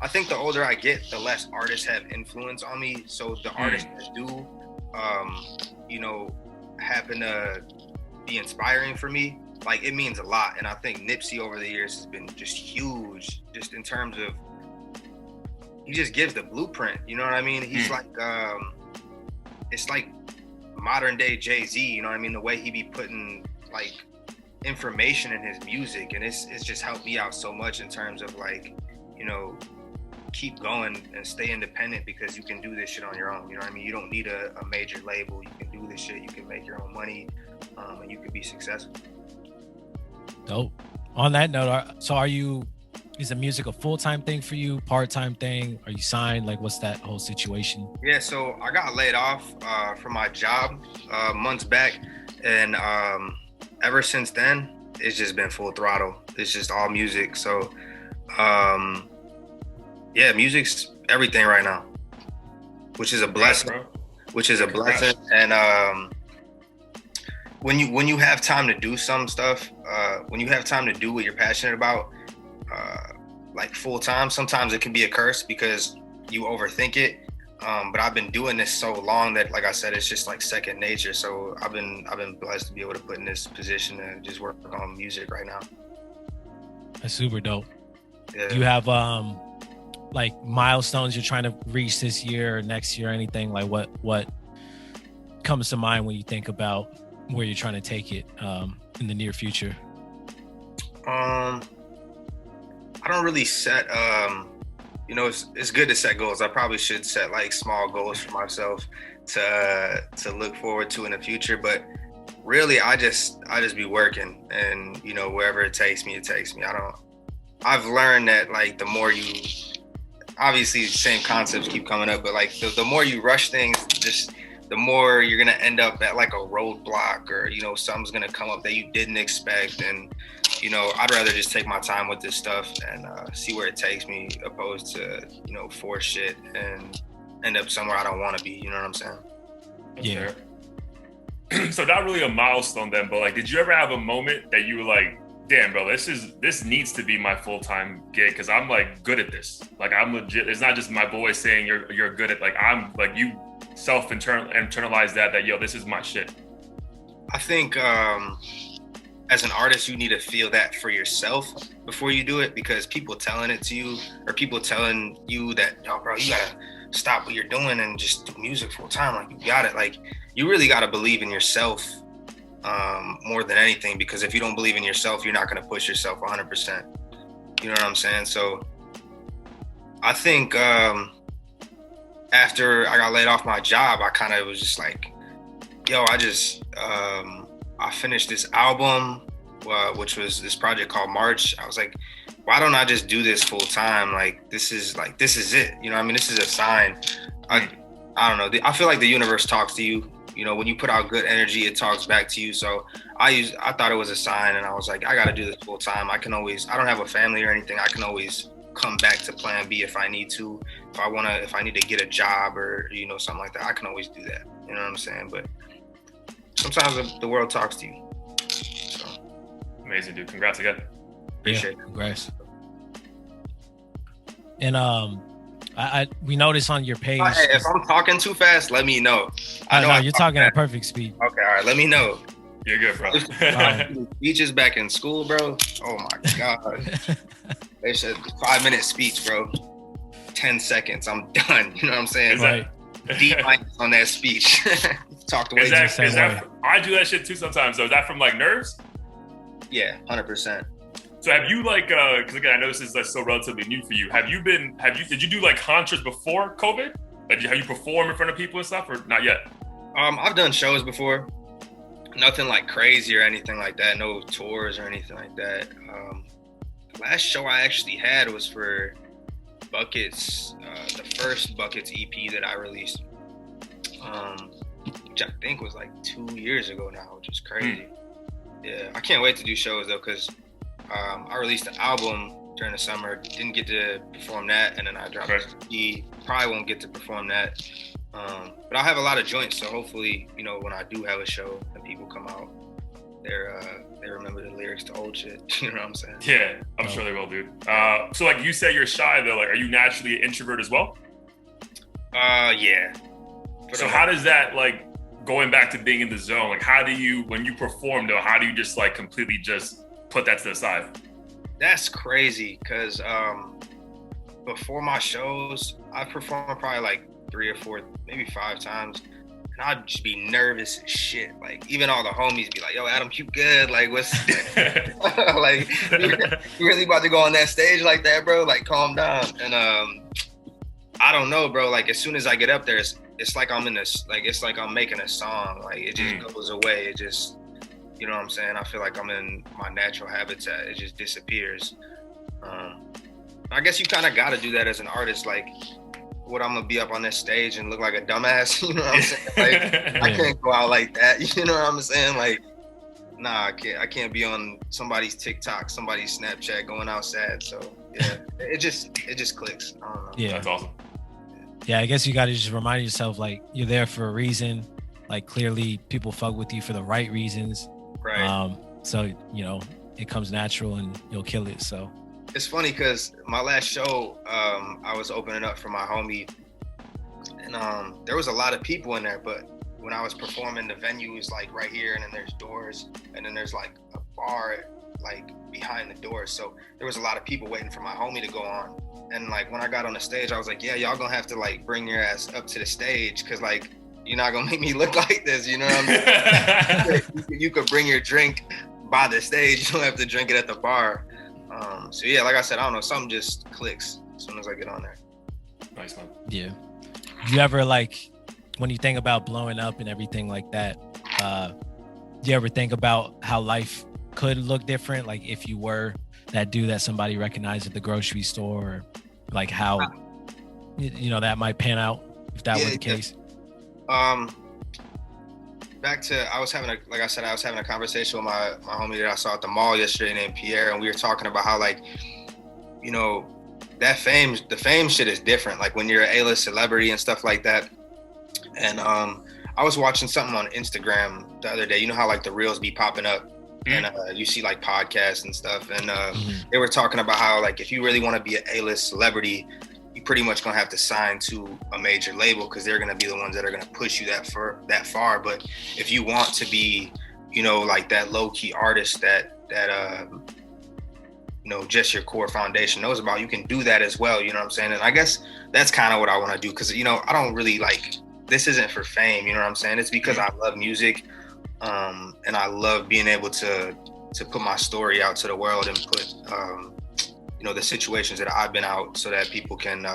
S4: I think the older I get, the less artists have influence on me. So the artists that do, happen to be inspiring for me, like, it means a lot. And I think Nipsey over the years has been just huge, just in terms of, he just gives the blueprint. You know what I mean? He's like, it's like modern day Jay-Z. You know what I mean? The way he be putting like information in his music, and it's just helped me out so much in terms of like, keep going and stay independent, because you can do this shit on your own. You know what I mean? You don't need a major label. You can do this shit. You can make your own money, and you can be successful.
S2: Dope. On that note, is the music a full-time thing for you, part-time thing? Are you signed? Like, what's that whole situation?
S4: Yeah, so I got laid off from my job months back, and ever since then, it's just been full throttle. It's just all music. So yeah, music's everything right now, which is a blessing. And when you have time to do some stuff, when you have time to do what you're passionate about, like full time, sometimes it can be a curse because you overthink it. But I've been doing this so long that, like I said, it's just like second nature. So I've been blessed to be able to put in this position to just work on music right now.
S2: That's super dope.
S4: Yeah.
S2: Do you have like milestones you're trying to reach this year or next year, or anything? Like what comes to mind when you think about where you're trying to take it in the near future?
S4: I don't really set it's good to set goals. I probably should set like small goals for myself to look forward to in the future, but really I just be working, and wherever it takes me. I've learned that like the more you, obviously the same concepts keep coming up, but like the more you rush things, just the more you're gonna end up at like a roadblock, or something's gonna come up that you didn't expect. And I'd rather just take my time with this stuff and see where it takes me, opposed to force shit and end up somewhere I don't want to be. You know what I'm saying?
S2: Yeah.
S3: So not really a milestone then, but like, did you ever have a moment that you were like, damn, bro, this needs to be my full-time gig, because I'm like good at this. Like, I'm legit. It's not just my boy saying you're good at, like, I'm like, you internalize that yo, this is my shit.
S4: I think as an artist, you need to feel that for yourself before you do it, because people telling it to you, or people telling you that, yo, bro, you gotta stop what you're doing and just do music full time. Like, you got it. Like, you really gotta believe in yourself more than anything, because if you don't believe in yourself, you're not gonna push yourself 100%. You know what I'm saying? So I think after I got laid off my job, I kind of was just like, yo, I finished this album, which was this project called March. I was like, why don't I just do this full time? Like, this is it. You know what I mean? This is a sign. I don't know. I feel like the universe talks to you. When you put out good energy, it talks back to you. So I thought it was a sign, and I was like, I got to do this full time. I don't have a family or anything. I can always come back to plan B if I need to. If I need to get a job or, something like that, I can always do that. You know what I'm saying? But sometimes the world talks to you. So.
S3: Amazing, dude. Congrats again.
S4: Appreciate it.
S2: Congrats. And We notice on your page.
S4: Hey, if I'm talking too fast, let me know.
S2: I know you're talking at perfect speed.
S4: Okay, all right, let me know.
S3: You're good, bro.
S4: Speeches back in school, bro. Oh my god. They said 5-minute speech, bro. 10 seconds, I'm done. You know what I'm saying?
S2: Right.
S4: D- on that speech. Talked way too
S3: fast. I do that shit too sometimes. So is that from like nerves?
S4: Yeah, 100%.
S3: So have you like, because again, I know this is like so relatively new for you. Did you do like concerts before COVID? Like, have you performed in front of people and stuff, or not yet?
S4: I've done shows before. Nothing like crazy or anything like that. No tours or anything like that. Last show I actually had was for Buckets, the first Buckets EP that I released, which I think was like 2 years ago now, which is crazy. Yeah, I can't wait to do shows though, because I released an album during the summer, didn't get to perform that, and then I dropped an EP. Probably won't get to perform that, but I'll have a lot of joints, so hopefully, you know, when I do have a show and people come out, they remember the lyrics to old shit. You know what I'm saying?
S3: Yeah, I'm sure they will, dude. So like you say you're shy though, like are you naturally an introvert as well?
S4: Yeah.
S3: So how does that, like, going back to being in the zone, like how do you, when you perform though, how do you just like completely just put that to the side?
S4: That's crazy, because before my shows, I performed probably like 3 or 4, maybe 5 times. And I'd just be nervous as shit. Like, even all the homies be like, yo, Adam, you good? Like, what's like, you really about to go on that stage like that, bro? Like, calm down. And I don't know, bro. Like, as soon as I get up there, it's like I'm in this, like, it's like I'm making a song. Like, it just goes away. It just, you know what I'm saying? I feel like I'm in my natural habitat. It just disappears. I guess you kind of got to do that as an artist. Like, what, I'm gonna be up on this stage and look like a dumbass? You know what I'm saying? Like, I can't go out like that. You know what I'm saying? Like, nah, I can't be on somebody's TikTok, somebody's Snapchat going out sad. So yeah, it just clicks. I don't know.
S2: Yeah,
S3: that's awesome.
S2: Yeah, I guess you got to just remind yourself, like, you're there for a reason. Like, clearly people fuck with you for the right reasons.
S4: Right.
S2: So, you know, it comes natural and you'll kill it. So
S4: it's funny because my last show, I was opening up for my homie, and there was a lot of people in there, but when I was performing, the venue was like right here, and then there's doors, and then there's like a bar like behind the doors. So there was a lot of people waiting for my homie to go on. And like when I got on the stage, I was like, yeah, y'all gonna have to like bring your ass up to the stage, because like you're not gonna make me look like this, you know what I mean? You could bring your drink by the stage, you don't have to drink it at the bar. So yeah, like I said, I don't know, something just clicks as soon as I get on there.
S3: Nice, man.
S2: Yeah. Do you ever, like, when you think about blowing up and everything like that, do you ever think about how life could look different? Like if you were that dude that somebody recognized at the grocery store, or like how, you know, that might pan out if that were the case?
S4: Back to, I was having a conversation with my homie that I saw at the mall yesterday named Pierre, and we were talking about how, like, you know, the fame shit is different. Like when you're an A-list celebrity and stuff like that. And I was watching something on Instagram the other day. You know how like the reels be popping up, and you see like podcasts and stuff. And they were talking about how, like, if you really want to be an A-list celebrity, you pretty much gonna have to sign to a major label, because they're gonna be the ones that are gonna push you that far. But if you want to be, you know, like that low key artist that you know, just your core foundation knows about, you can do that as well. You know what I'm saying? And I guess that's kind of what I want to do, because, you know, I don't really like, this isn't for fame. You know what I'm saying? It's because I love music, and I love being able to put my story out to the world and put you know, the situations that I've been out, so that people can,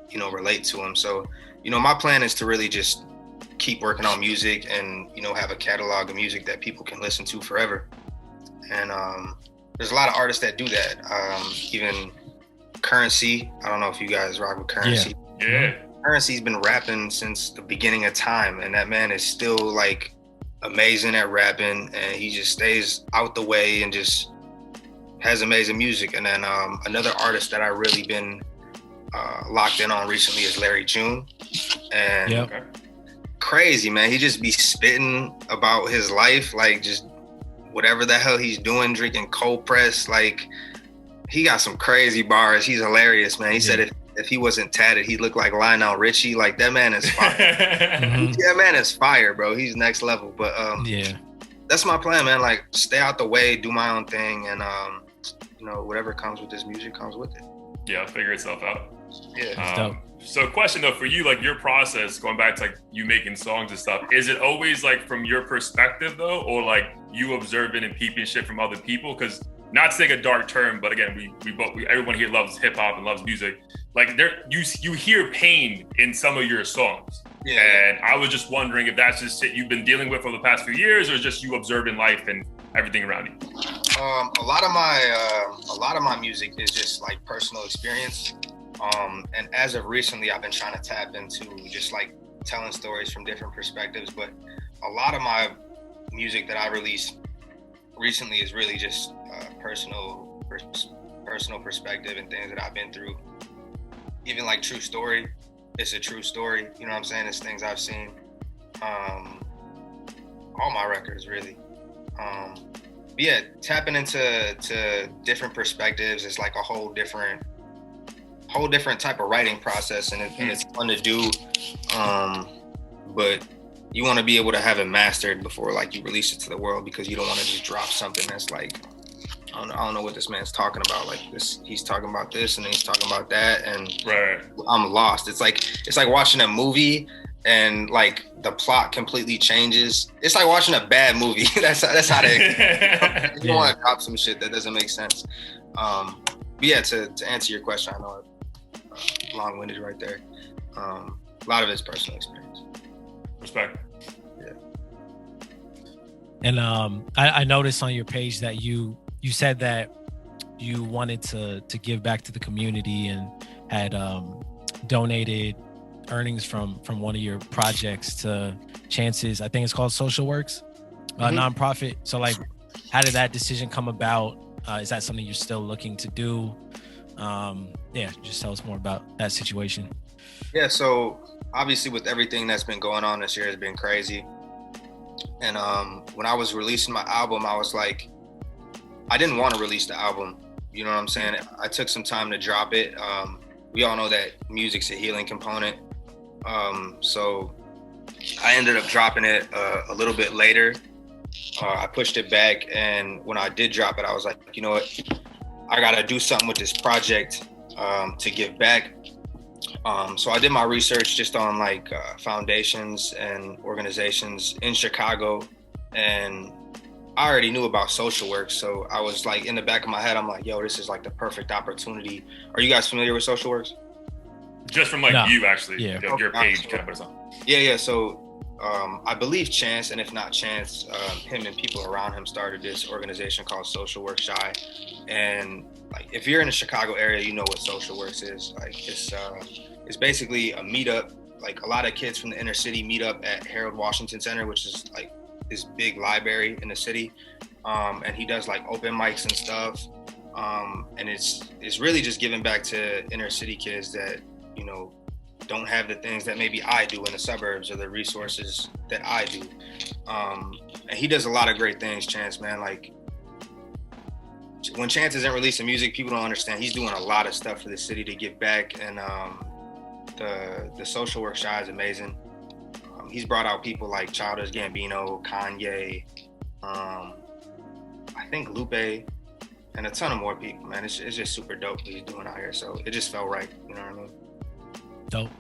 S4: you know, relate to them. So, you know, my plan is to really just keep working on music and, you know, have a catalog of music that people can listen to forever. And there's a lot of artists that do that. Even Currency, I don't know if you guys rock with Currency.
S3: Yeah.
S4: Currency's been rapping since the beginning of time, and that man is still like amazing at rapping, and he just stays out the way and just has amazing music. And then another artist that I really been locked in on recently is Larry June. And crazy, man. He just be spitting about his life, like just whatever the hell he's doing, drinking cold press. Like, he got some crazy bars. He's hilarious, man. He said if he wasn't tatted, he looked like Lionel Richie. Like that man is fire. That man is fire, bro. He's next level. But that's my plan, man. Like stay out the way, do my own thing, and you know, whatever comes with this music comes with it.
S3: Yeah, figure itself out.
S4: Yeah.
S3: So question though for you, like your process, going back to like you making songs and stuff, is it always like from your perspective though, or like you observing and peeping shit from other people? Because not to take a dark term, but again, we everyone here loves hip hop and loves music. Like you hear pain in some of your songs. Yeah. And I was just wondering if that's just shit you've been dealing with for the past few years, or just you observing life and everything around you.
S4: A lot of my music is just like personal experience. And as of recently, I've been trying to tap into just like telling stories from different perspectives. But a lot of my music that I released recently is really just personal perspective and things that I've been through. Even like True Story, it's a true story. You know what I'm saying? It's things I've seen. All my records really. But yeah, tapping into different perspectives is like a whole different type of writing process, and it's fun to do. But you want to be able to have it mastered before like you release it to the world, because you don't want to just drop something that's like, I don't know what this man's talking about. Like this, he's talking about this, and then he's talking about that, and I'm lost. It's like watching a movie and like the plot completely changes. It's like watching a bad movie. that's how they. You want to drop some shit that doesn't make sense. But yeah, to answer your question, I know I'm long-winded right there. A lot of it's personal experience.
S3: Respect.
S4: Yeah.
S2: And I noticed on your page that you said that you wanted to give back to the community and had donated earnings from one of your projects to Chance's, I think it's called Social Works, nonprofit. So like, how did that decision come about? Is that something you're still looking to do? Just tell us more about that situation.
S4: Yeah, so obviously with everything that's been going on this year has been crazy. And when I was releasing my album, I was like, I didn't want to release the album. You know what I'm saying? I took some time to drop it. We all know that music's a healing component. So I ended up dropping it a little bit later. I pushed it back, and when I did drop it, I was like, you know what? I gotta do something with this project to give back. So I did my research just on like foundations and organizations in Chicago, and I already knew about Social Works. So I was like, in the back of my head, I'm like, yo, this is like the perfect opportunity. Are you guys familiar with Social Works?
S3: Just from like you actually, your page kind of put us on.
S4: Yeah. So I believe Chance, and if not Chance, him and people around him started this organization called Social Works Shy. And like, if you're in the Chicago area, you know what Social Works is. Like, it's basically a meetup. Like, a lot of kids from the inner city meet up at Harold Washington Center, which is like this big library in the city. And he does like open mics and stuff. And it's really just giving back to inner city kids that, you know, don't have the things that maybe I do in the suburbs, or the resources that I do. And he does a lot of great things, Chance, man. Like, when Chance isn't releasing music, people don't understand. He's doing a lot of stuff for the city to give back. And the Social Work Shy is amazing. He's brought out people like Childish Gambino, Kanye, I think Lupe, and a ton of more people, man. It's just super dope what he's doing out here. So it just felt right, you know what I mean?
S2: Dope.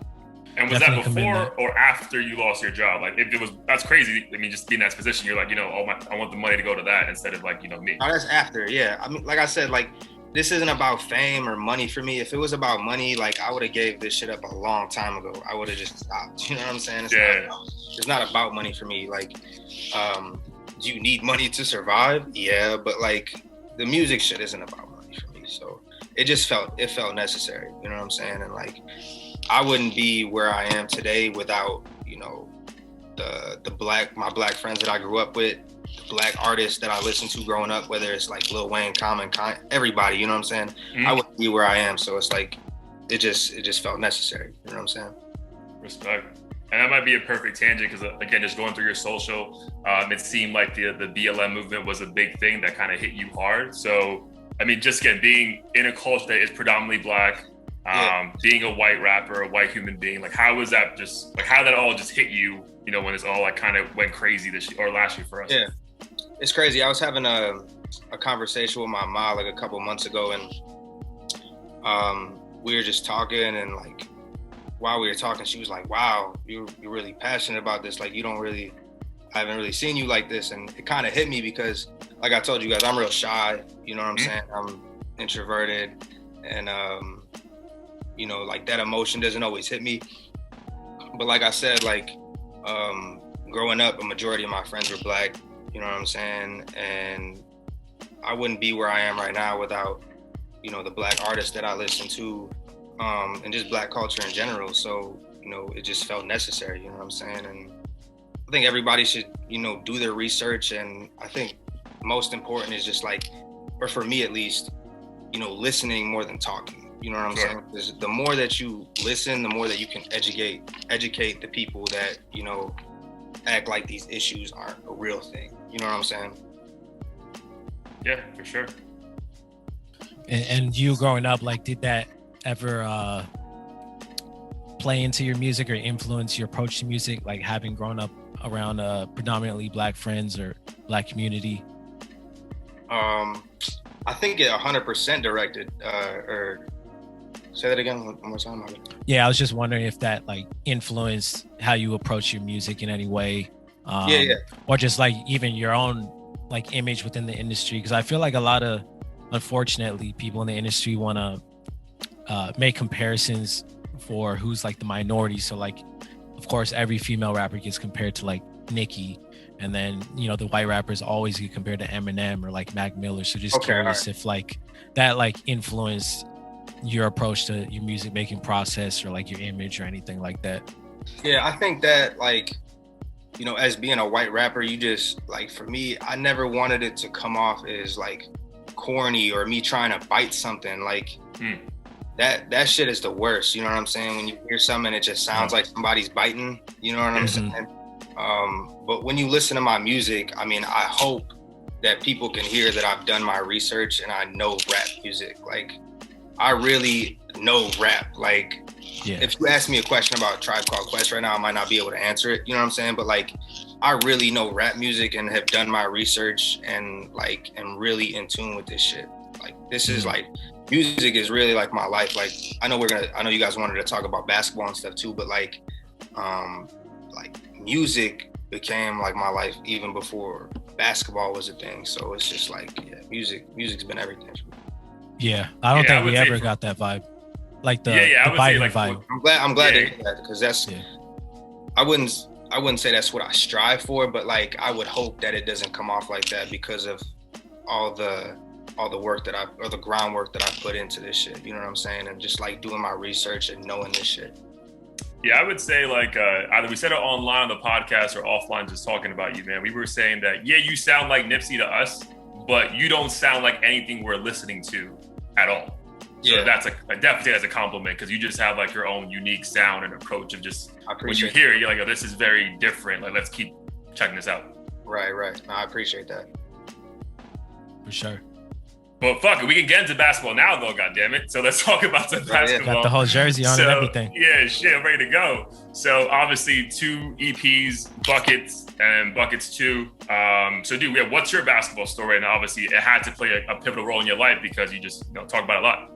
S3: And was that before or after you lost your job? Like, if it was, that's crazy. I mean, just being in that position, you're like, you know, I want the money to go to that instead of like, you know, me.
S4: Oh, that's after, yeah. I mean, like I said, like, this isn't about fame or money for me. If it was about money, like, I would have gave this shit up a long time ago. I would have just stopped. You know what I'm saying? It's not about money for me. Like, do you need money to survive? Yeah, but like, the music shit isn't about money for me. So it felt necessary. You know what I'm saying? And like, I wouldn't be where I am today without, you know, my black friends that I grew up with, the black artists that I listened to growing up, whether it's like Lil Wayne, Common, everybody, you know what I'm saying? I wouldn't be where I am. So it's like, it just felt necessary. You know what I'm saying?
S3: Respect. And that might be a perfect tangent, because again, just going through your social, it seemed like the BLM movement was a big thing that kind of hit you hard. So, I mean, just again, being in a culture that is predominantly Black, Being a white rapper, a white human being, like how was that just like how did that all just hit you, you know, when it's all like kind of went crazy this year or last year for us?
S4: Yeah, it's crazy. I was having a conversation with my mom like a couple months ago, and we were just talking, and like while we were talking, she was like, wow, you're really passionate about this. Like I haven't really seen you like this. And it kind of hit me because like I told you guys, I'm real shy, you know what I'm saying? I'm introverted, and you know, like that emotion doesn't always hit me. But like I said, like growing up, a majority of my friends were Black, you know what I'm saying? And I wouldn't be where I am right now without, you know, the Black artists that I listen to, and just Black culture in general. So, you know, it just felt necessary, you know what I'm saying? And I think everybody should, you know, do their research. And I think most important is just like, or for me at least, you know, listening more than talking. You know what I'm saying? Because the more that you listen, the more that you can educate the people that, you know, act like these issues aren't a real thing. You know what I'm saying?
S3: Yeah, for sure.
S2: And you growing up, like, did that ever play into your music or influence your approach to music? Like having grown up around predominantly Black friends or Black community?
S4: I think it 100% directed, or say that again one more time.
S2: Yeah, I was just wondering if that like influenced how you approach your music in any way. Or just like even your own like image within the industry. Because I feel like a lot of, unfortunately, people in the industry want to make comparisons for who's like the minority. So like, of course, every female rapper gets compared to like Nicki. And then, you know, the white rappers always get compared to Eminem or like Mac Miller. So just curious if like that like influenced your approach to your music making process or like your image or anything like that.
S4: Yeah, I think that like, you know, as being a white rapper, you just like, for me, I never wanted it to come off as like corny or me trying to bite something. Like that shit is the worst. You know what I'm saying? When you hear something, it just sounds like somebody's biting. You know what I'm saying? But when you listen to my music, I mean, I hope that people can hear that I've done my research and I know rap music. Like, I really know rap. Like, if you ask me a question about Tribe Called Quest right now, I might not be able to answer it. You know what I'm saying? But like, I really know rap music and have done my research and like, am really in tune with this shit. Like, this is like, music is really like my life. Like, I know you guys wanted to talk about basketball and stuff too, but like music became like my life even before basketball was a thing. So it's just like, yeah, music's been everything for me.
S2: Yeah, I don't think we ever got that vibe, like the biting like, vibe.
S4: I'm glad to hear that, because that's I wouldn't say that's what I strive for, but like I would hope that it doesn't come off like that because of all the work that the groundwork that I put into this shit. You know what I'm saying? And just like doing my research and knowing this shit.
S3: Yeah, I would say like either we said it online on the podcast or offline just talking about you, man. We were saying that, yeah, you sound like Nipsey to us, but you don't sound like anything we're listening to at all. So that's I definitely say that's a compliment, because you just have like your own unique sound and approach of just, when you hear it, you're like, oh, this is very different. Like, let's keep checking this out.
S4: Right. No, I appreciate that.
S2: For sure.
S3: But fuck it, we can get into basketball now though, goddammit. So let's talk about some basketball.
S2: Got the whole jersey on and everything.
S3: Yeah, shit, I'm ready to go. So obviously 2 EPs, Buckets and Buckets 2. So dude, what's your basketball story? And obviously it had to play a pivotal role in your life because you just talk about it a lot.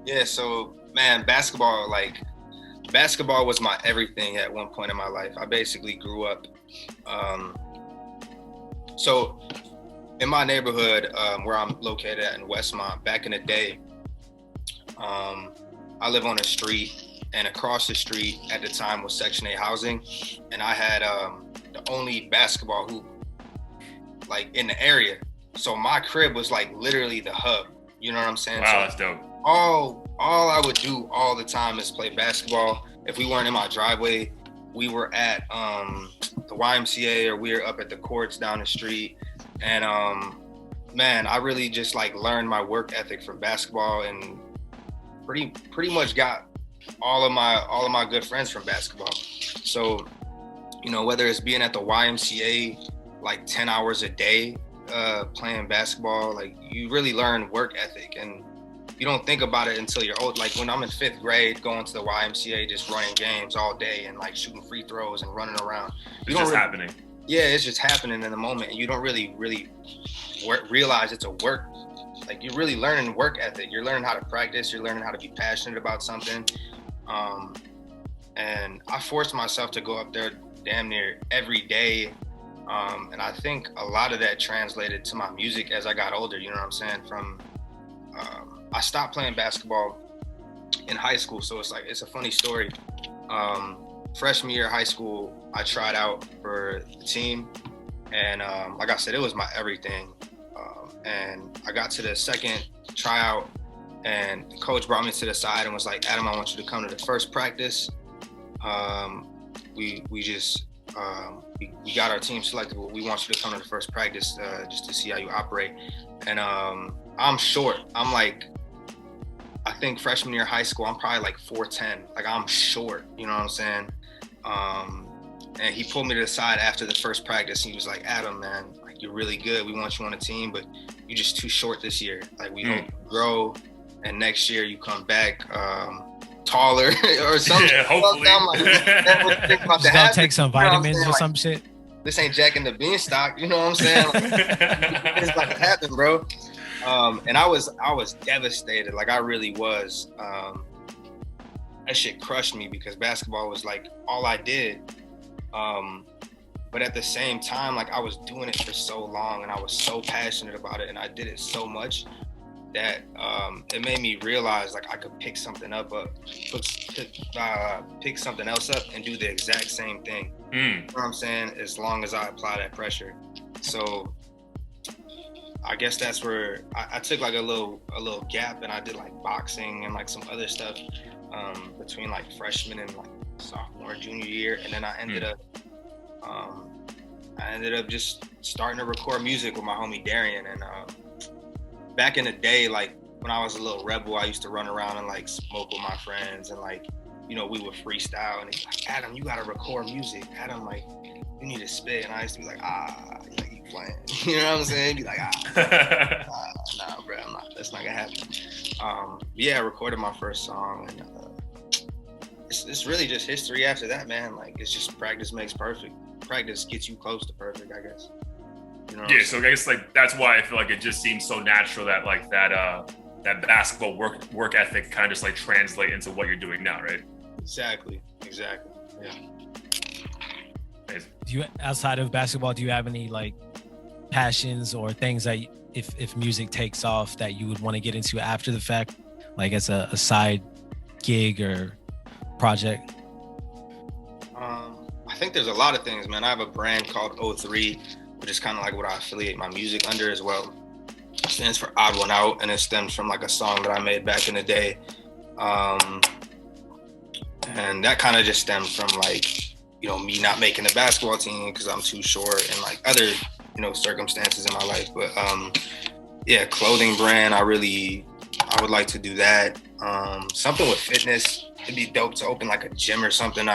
S3: Yeah,
S4: so man, basketball was my everything at one point in my life. I basically grew up. So in my neighborhood, where I'm located at in Westmont, back in the day, I live on a street, and across the street at the time was Section 8 housing, and I had the only basketball hoop like in the area. So my crib was like literally the hub. You know what I'm saying?
S3: Wow,
S4: so
S3: that's dope.
S4: All I would do all the time is play basketball. If we weren't in my driveway, we were at the YMCA, or we were up at the courts down the street. And man, I really just like learned my work ethic from basketball, and pretty much got all of my good friends from basketball. So, whether it's being at the YMCA like 10 hours a day playing basketball, like you really learn work ethic. And you don't think about it until you're old. Like when I'm in 5th grade, going to the YMCA, just running games all day and like shooting free throws and running around.
S3: It's just happening.
S4: Yeah, it's just happening in the moment, and you don't really realize it's a work. Like you're really learning work ethic. You're learning how to practice. You're learning how to be passionate about something. And I forced myself to go up there damn near every day. And I think a lot of that translated to my music as I got older. You know what I'm saying? I stopped playing basketball in high school, so it's a funny story. Freshman year of high school, I tried out for the team, and like I said, it was my everything. And I got to the second tryout, and the coach brought me to the side and was like, "Adam, I want you to come to the first practice. We got our team selected, but we want you to come to the first practice just to see how you operate." And I'm short. I'm like, I think freshman year of high school, I'm probably like 4'10". Like I'm short, you know what I'm saying? And he pulled me to the side after the first practice. He was like, "Adam, man, like you're really good. We want you on the team, but you're just too short this year. Like we hope you grow, and next year you come back taller or something."
S3: Yeah, hopefully.
S4: I'm like,
S2: just gotta take some vitamins or
S4: like,
S2: some shit.
S4: This ain't Jack and the Beanstalk, you know what I'm saying? Like, it's about to happen, bro. And I was devastated. Like I really was. That shit crushed me because basketball was like all I did. But at the same time, like I was doing it for so long and I was so passionate about it and I did it so much that it made me realize like I could pick something else up and do the exact same thing. You know what I'm saying? As long as I apply that pressure. So I guess that's where I took like a little gap, and I did like boxing and like some other stuff between like freshman and like sophomore, junior year, and then I ended up just starting to record music with my homie Darian. And back in the day, like when I was a little rebel, I used to run around and like smoke with my friends, and like, you know, we would freestyle, and he's like, "Adam, you gotta record music. Adam, like, you need to spit." And I used to be like, like, you playing. You know what I'm saying? He'd be like, nah, bro, I'm not. That's not gonna happen. Yeah, I recorded my first song, and it's really just history after that, man. Like, it's just practice makes perfect. Practice gets you close to perfect, I guess. You know
S3: yeah, so I guess like that's why I feel like it just seems so natural that like that basketball work ethic kind of just like translate into what you're doing now, right?
S4: Exactly. Yeah.
S2: Do you, outside of basketball, do you have any like passions or things that if music takes off that you would want to get into after the fact, like as a side gig or project?
S4: I think there's a lot of things, man. I have a brand called O3, which is kind of like what I affiliate my music under as well. It stands for Odd One Out, and it stems from like a song that I made back in the day. And that kind of just stems from like, you know, me not making the basketball team because I'm too short and like other, you know, circumstances in my life. But yeah, clothing brand, I would like to do that. Something with fitness. It'd be dope to open like a gym or something.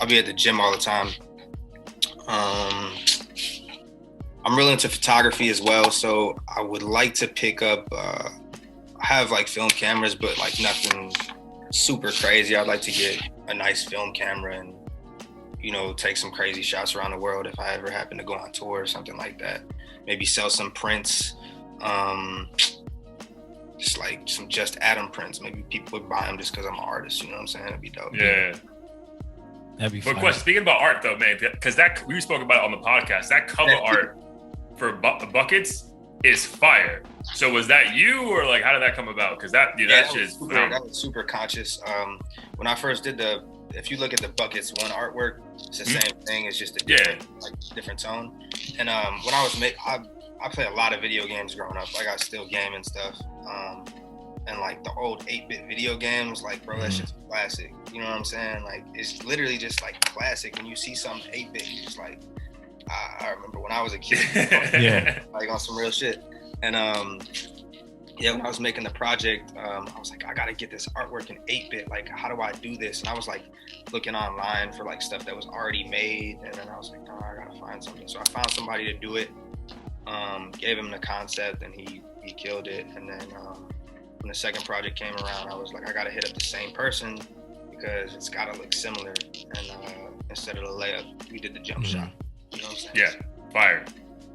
S4: I'll be at the gym all the time. I'm really into photography as well, so I would like to pick up, I have like film cameras, but like nothing super crazy. I'd like to get a nice film camera and, you know, take some crazy shots around the world if I ever happen to go on tour or something like that. Maybe sell some prints, just like some Just Adam prints. Maybe people would buy them just because I'm an artist, you know what I'm saying? It'd be dope.
S3: Yeah.
S2: That'd be
S3: But
S2: fun.
S3: question, speaking about art though, man, because that we spoke about it on the podcast, that cover art for buckets is fire. So was that you, or like how did that come about? Because that was
S4: super conscious. When I first did if you look at the Buckets One artwork, it's the same thing. It's just a different tone. And when I was I played a lot of video games growing up. Like I still game and stuff. And like the old 8-bit video games, like, bro, that shit's classic. You know what I'm saying? Like, it's literally just like classic. When you see something 8-bit, you just like, I remember when I was a kid,
S2: Yeah.
S4: like on some real shit. And yeah, when I was making the project, I was like, I gotta get this artwork in 8-bit. Like, how do I do this? And I was like looking online for like stuff that was already made. And then I was like, oh, I gotta find something. So I found somebody to do it, gave him the concept, and he killed it. And then when the second project came around, I was like, I gotta hit up the same person because it's gotta look similar. And instead of the layup, we did the jump shot. You know what I'm saying?
S3: Yeah, fire.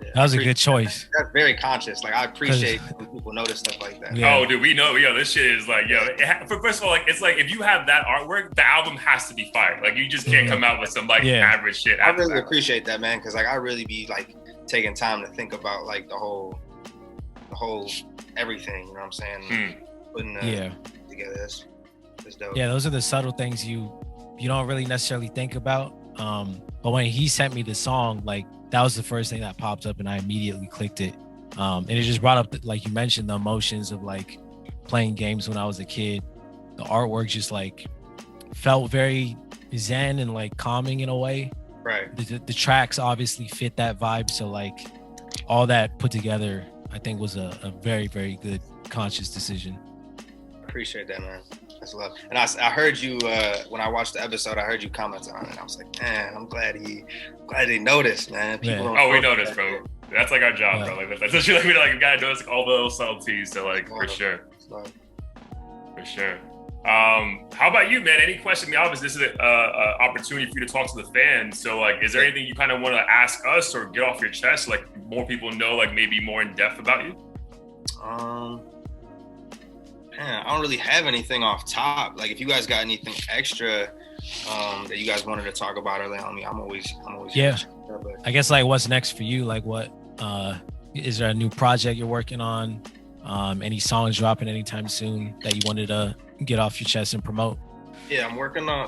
S4: Yeah,
S2: That was a good choice.
S4: That's very conscious. Like I appreciate when people notice stuff like that.
S2: Yeah.
S3: Oh, dude, we know. Yo, this shit is like, first of all, like it's like if you have that artwork, the album has to be fire. Like you just can't come out with some like average shit.
S4: I really appreciate that, man, because like I really be like taking time to think about like the whole everything. You know what I'm saying? Putting together. That's dope.
S2: Yeah, those are the subtle things you don't really necessarily think about. But when he sent me the song, like that was the first thing that popped up and I immediately clicked it. And it just brought up, like you mentioned, the emotions of like playing games when I was a kid. The artwork just like felt very zen and like calming in a way.
S4: Right.
S2: The tracks obviously fit that vibe. So like all that put together, I think was a very, very good conscious decision.
S4: Appreciate that, man. That's love. And I heard you when I watched the episode. I heard you comment on it. And I was like, man, I'm glad he noticed, man. People
S3: we noticed, bro. That's like our job, bro. Like that's literally we gotta notice all the little subtleties. So like for sure. How about you, man? Any question? I mean, obviously this is an opportunity for you to talk to the fans. So like, is there anything you kind of want to ask us or get off your chest? Like more people know, like maybe more in depth about you.
S4: Man, I don't really have anything off top. Like if you guys got anything extra that you guys wanted to talk about, or like, I mean, I'm always
S2: yeah. I guess like what's next for you? Like what is there a new project you're working on? Any songs dropping anytime soon that you wanted to get off your chest and promote?
S4: Yeah, I'm working on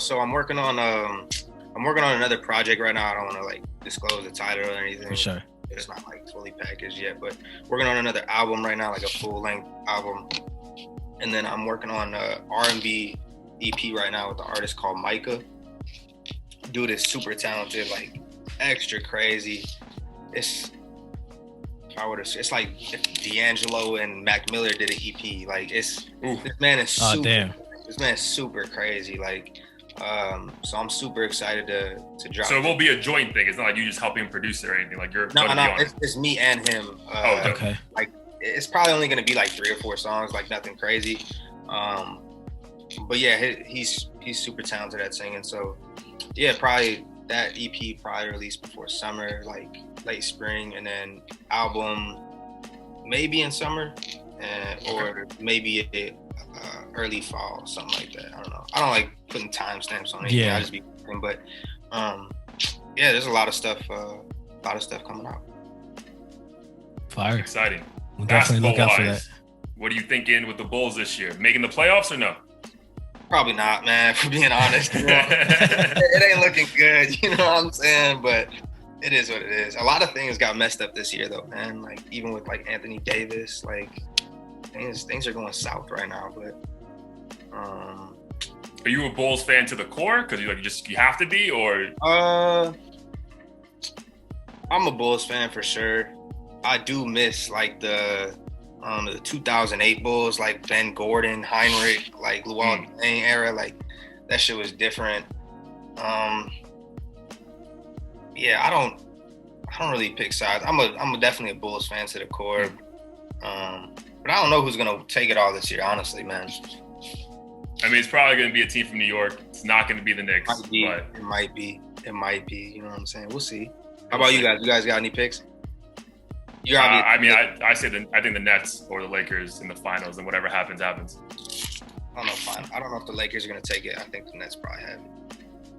S4: another project right now. I don't want to like disclose the title or anything.
S2: For sure.
S4: It's not like fully packaged yet, but working on another album right now, like a full length album. And then I'm working on a R&B EP right now with an artist called Micah. Dude is super talented, like extra crazy. It's like if D'Angelo and Mac Miller did an EP. Like this man is super crazy. Like so I'm super excited to drop.
S3: So it won't be a joint thing. It's not like you just helping produce it or anything. Like you're
S4: it's me and him.
S2: Okay.
S4: Like it's probably only gonna be like 3 or 4 songs, like nothing crazy. But yeah, he's super talented at singing. So yeah, probably that EP probably released before summer, like late spring, and then album maybe in summer, or maybe early fall, something like that. I don't know. I don't like putting timestamps on anything. I just be thinking, but yeah, there's a lot of stuff coming out.
S2: Fire.
S3: Exciting.
S2: We'll definitely look out for that.
S3: What are you thinking with the Bulls this year? Making the playoffs or no?
S4: Probably not, man, for being honest. You know? It ain't looking good, you know what I'm saying? But it is what it is. A lot of things got messed up this year, though, man. Like, even with, like, Anthony Davis, like, things are going south right now. But,
S3: are you a Bulls fan to the core? Because you have to be, or?
S4: I'm a Bulls fan for sure. I do miss, like, the 2008 Bulls, like Ben Gordon, Heinrich, like Luol Deng era, like that shit was different. Yeah, I don't really pick sides. I'm definitely a Bulls fan to the core. But I don't know who's gonna take it all this year, honestly, man.
S3: I mean, it's probably gonna be a team from New York. It's not gonna be the Knicks.
S4: It might be. You know what I'm saying? We'll see. How about you guys? You guys got any picks?
S3: I think the Nets or the Lakers in the finals, and whatever happens.
S4: I don't know if the Lakers are gonna take it. I think the Nets probably have it.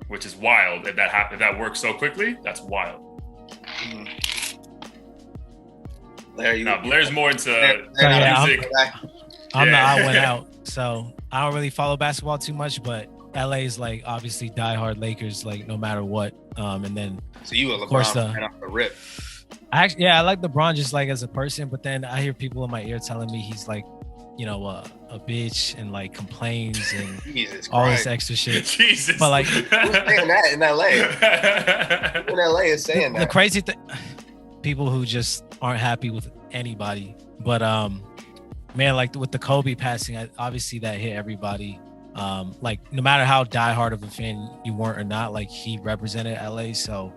S3: Which is wild. If that works so quickly, that's wild. Blair's more into music.
S2: I'm the odd one out, so I don't really follow basketball too much. But LA is like obviously diehard Lakers, like no matter what. And then
S4: so you a LeBron fan off the rip.
S2: I like LeBron just like as a person, but then I hear people in my ear telling me he's like, you know, a bitch and like complains and all this extra shit.
S3: Jesus.
S2: But like,
S4: who's saying that in LA? Who in LA is saying that?
S2: The crazy thing, people who just aren't happy with anybody. But man, like with the Kobe passing, obviously that hit everybody. Like no matter how diehard of a fan you weren't or not, like he represented LA. So,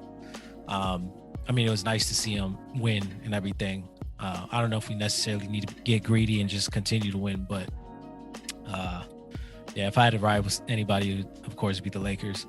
S2: I mean, it was nice to see him win and everything. I don't know if we necessarily need to get greedy and just continue to win, but Yeah, if I had to ride with anybody, it would, of course, it'd be the Lakers.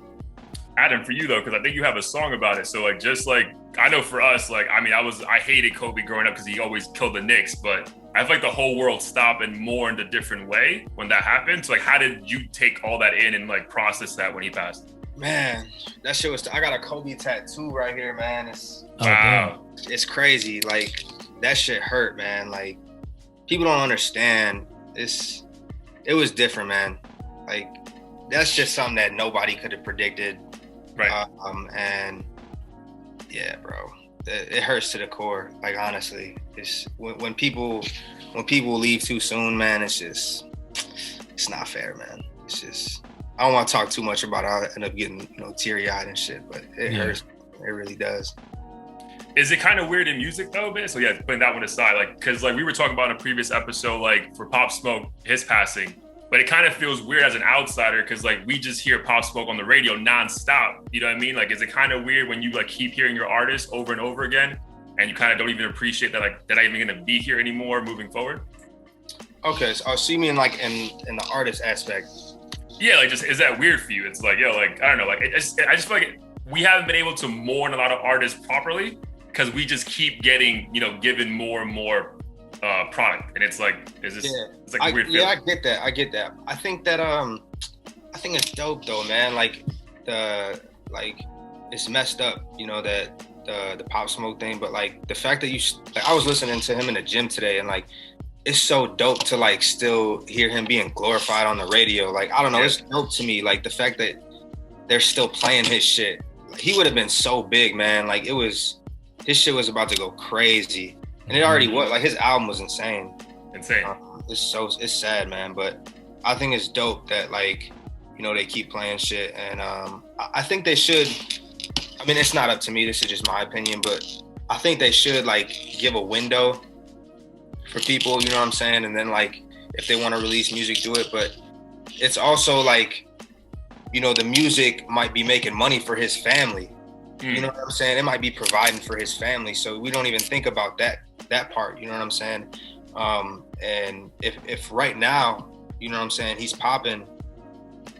S3: Adam, for you though, because I think you have a song about it. So like, just like, I know for us, like, I mean, I hated Kobe growing up because he always killed the Knicks, but I feel like the whole world stopped and mourned a different way when that happened. So like, how did you take all that in and like process that when he passed?
S4: Man, that shit was, I got a Kobe tattoo right here, man.
S3: Wow.
S4: It's crazy. Like, that shit hurt, man. Like, people don't understand. It was different, man. Like, that's just something that nobody could have predicted.
S3: Right.
S4: And yeah, bro, it hurts to the core. Like, honestly, it's when people leave too soon, man, it's not fair, man. It's just, I don't want to talk too much about it. I'll end up getting, teary eyed and shit, but it hurts. It really does.
S3: Is it kind of weird in music though, man? So yeah, putting that one aside, like, cause like we were talking about in a previous episode, like for Pop Smoke, his passing, but it kind of feels weird as an outsider because like we just hear Pop Smoke on the radio nonstop. You know what I mean? Like, is it kind of weird when you like keep hearing your artist over and over again and you kind of don't even appreciate that, like, they're not even gonna be here anymore moving forward?
S4: Okay, so you mean like in the artist aspect?
S3: Yeah, like, just, is that weird for you? It's like, yo, like, I don't know, like, I just feel like we haven't been able to mourn a lot of artists properly because we just keep getting, given more and more product, and it's like, it's like a weird feeling.
S4: Yeah, I get that. I think that I think it's dope though, man. Like it's messed up, that the Pop Smoke thing, but like the fact that I was listening to him in the gym today, and like it's so dope to like still hear him being glorified on the radio. Like, I don't know, it's dope to me. Like the fact that they're still playing his shit. He would have been so big, man. Like his shit was about to go crazy. And it already was. Like, his album was insane. It's sad, man. But I think it's dope that, like, they keep playing shit. And I think they should. I mean, it's not up to me. This is just my opinion. But I think they should, like, give a window for people, you know what I'm saying? And then, like, if they want to release music, do it. But it's also, like, the music might be making money for his family. You know what I'm saying? It might be providing for his family. So we don't even think about that part, you know what I'm saying? And if right now, you know what I'm saying, he's popping,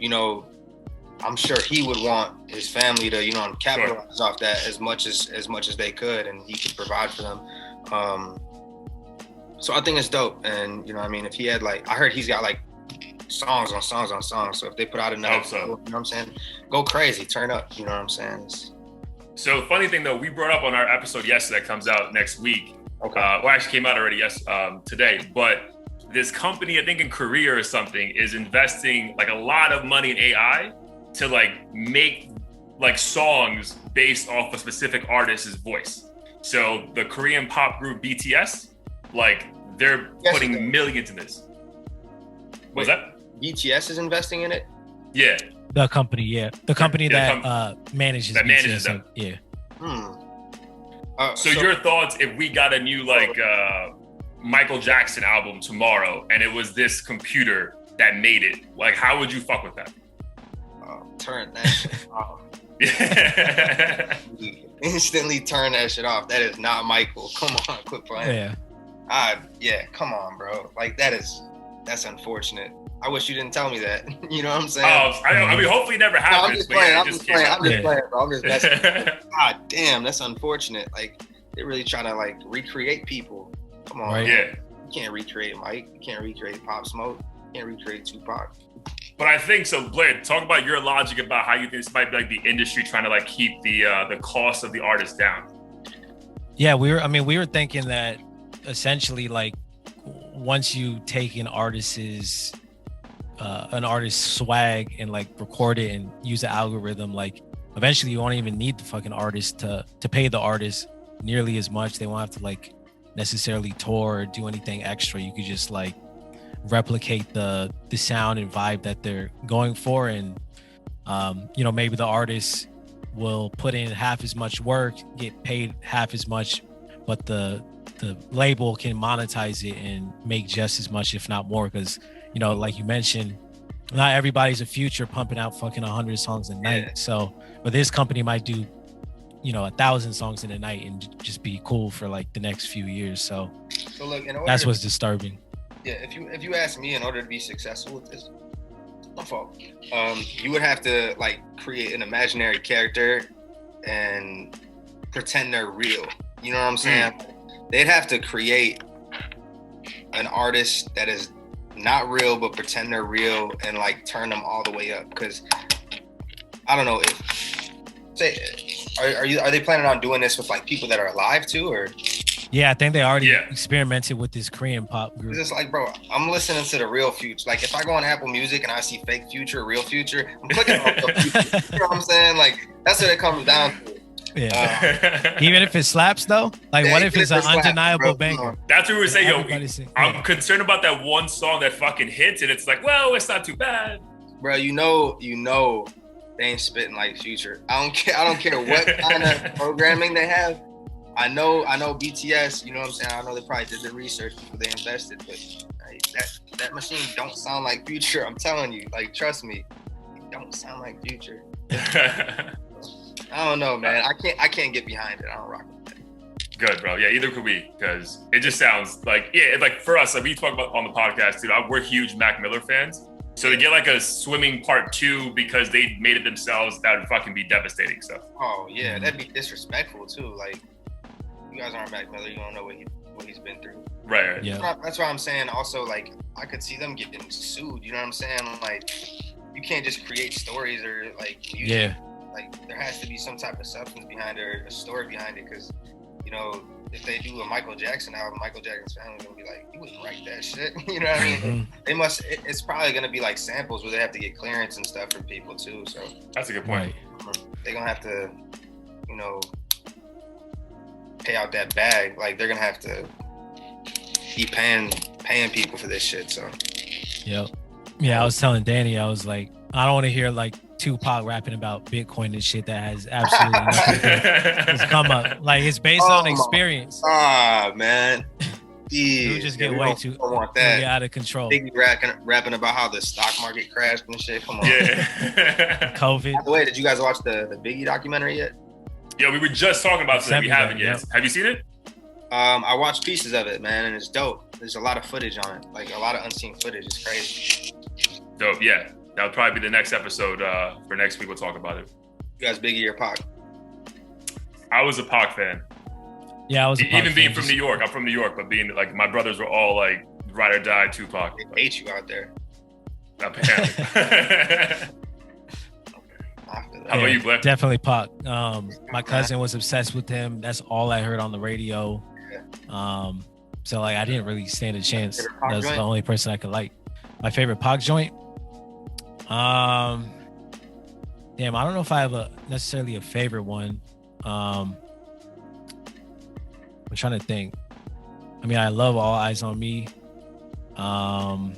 S4: I'm sure he would want his family to, capitalize off that as much as they could, and he could provide for them. So I think it's dope. And, I mean, if he had, like, I heard he's got like songs on songs on songs. So if they put out another, you know what I'm saying, go crazy, turn up, you know what I'm saying?
S3: So funny thing though, we brought up on our episode yesterday that comes out next week.
S4: Okay.
S3: Well, actually came out already today. But this company, I think in Korea or something, is investing like a lot of money in AI to like make like songs based off a specific artist's voice. So the Korean pop group BTS, like they're putting millions in this. What's that?
S4: BTS is investing in it?
S3: Yeah.
S2: The company, that manages
S3: them.
S2: Yeah.
S3: So your thoughts if we got a new like Michael Jackson album tomorrow and it was this computer that made it, like how would you fuck with that?
S4: Turn that shit off. Instantly turn that shit off. That is not Michael. Come on, quit playing. Yeah, come on, bro. Like that's unfortunate. I wish you didn't tell me that. You know what I'm saying?
S3: I mean, hopefully it never happens.
S4: I'm just playing, bro. I'm just messing. God damn, that's unfortunate. Like, they're really trying to, like, recreate people. Come on.
S2: Right.
S3: Yeah.
S4: You can't recreate Mike. You can't recreate Pop Smoke. You can't recreate Tupac.
S3: But I think, so Blair, talk about your logic about how you think this might be like the industry trying to like keep the cost of the artist down.
S2: Yeah, we were thinking that essentially, like, once you take an artist's swag and like record it and use the algorithm, like eventually you won't even need the fucking artist to pay the artist nearly as much. They won't have to like necessarily tour or do anything extra. You could just like replicate the sound and vibe that they're going for, and maybe the artist will put in half as much work, get paid half as much, but the label can monetize it and make just as much, if not more, because like you mentioned, not everybody's a Future pumping out fucking 100 songs a night.
S4: Yeah.
S2: So, but this company might do, 1,000 songs in a night and just be cool for like the next few years. So
S4: look,
S2: that's what's disturbing.
S4: Yeah, if you ask me, in order to be successful with this, my fault. You would have to like create an imaginary character and pretend they're real. You know what I'm saying? They'd have to create an artist that is not real but pretend they're real and like turn them all the way up. Because I don't know if are they planning on doing this with like people that are alive too, or?
S2: Yeah, I think they already experimented with this Korean pop group.
S4: It's just like, bro, I'm listening to the real Future. Like, if I go on Apple Music and I see fake Future, real Future, I'm clicking on real Future. You know what I'm saying? Like, that's what it comes down to.
S2: Yeah. Even if it slaps, though? Like, what if it's an undeniable banger?
S3: That's what we were saying, yo. I'm concerned about that one song that fucking hits, and it's like, well, it's not too bad.
S4: Bro, you know, they ain't spitting like Future. I don't care what kind of programming they have. I know BTS, you know what I'm saying? I know they probably did the research before they invested, but like, that machine don't sound like Future. I'm telling you, like, trust me, it don't sound like Future. I don't know, man. I can't get behind it. I don't rock with that.
S3: Good, bro. Yeah, either could we, because it just sounds like, like for us, like we talk about on the podcast, dude, we're huge Mac Miller fans. So to get like a Swimming Part 2 because they made it themselves, that would fucking be devastating stuff.
S4: Oh, yeah, that'd be disrespectful, too. Like, you guys aren't Mac Miller. You don't know what he's been through.
S3: Right.
S2: Yeah.
S4: That's why I'm saying also, like, I could see them getting sued. You know what I'm saying? Like, you can't just create stories or, like, music.
S2: Yeah.
S4: Like, there has to be some type of substance behind it or a story behind it. Because, you know, if they do a Michael Jackson album, Michael Jackson's family is going to be like, you wouldn't write that shit. You know what I mean? It's probably going to be like samples where they have to get clearance and stuff from people, too. So
S3: that's a good point.
S4: They're going to have to, you know, pay out that bag. Like, they're gonna have to be paying people for this shit. So
S2: I was telling Danny, I was like, I don't want to hear like Tupac rapping about Bitcoin and shit that has absolutely nothing to come up. Like, it's based on experience.
S4: Man,
S2: you just get way too out of control.
S4: Biggie rapping about how the stock market crashed and shit. Come on.
S2: COVID.
S4: By the way, did you guys watch the Biggie documentary yet?
S3: Yeah, we were just talking about it. We haven't yet. Yep. Have you seen it?
S4: I watched pieces of it, man, and it's dope. There's a lot of footage on it, like a lot of unseen footage. It's crazy.
S3: Dope, yeah. That'll probably be the next episode. For next week, we'll talk about it.
S4: You guys, Biggie or Pac?
S3: I was a Pac fan.
S2: Yeah, I was.
S3: Even being from New York, I'm from New York, but being like my brothers were all like ride or die Tupac.
S4: They hate you out there.
S3: Apparently. How about you, Blair?
S2: Definitely Pac. My cousin was obsessed with him. That's all I heard on the radio. So like I didn't really stand a chance. That's the only person I could like. My favorite Pac joint. Damn, I don't know if I have necessarily a favorite one. I'm trying to think. I mean, I love All Eyes on Me. I'm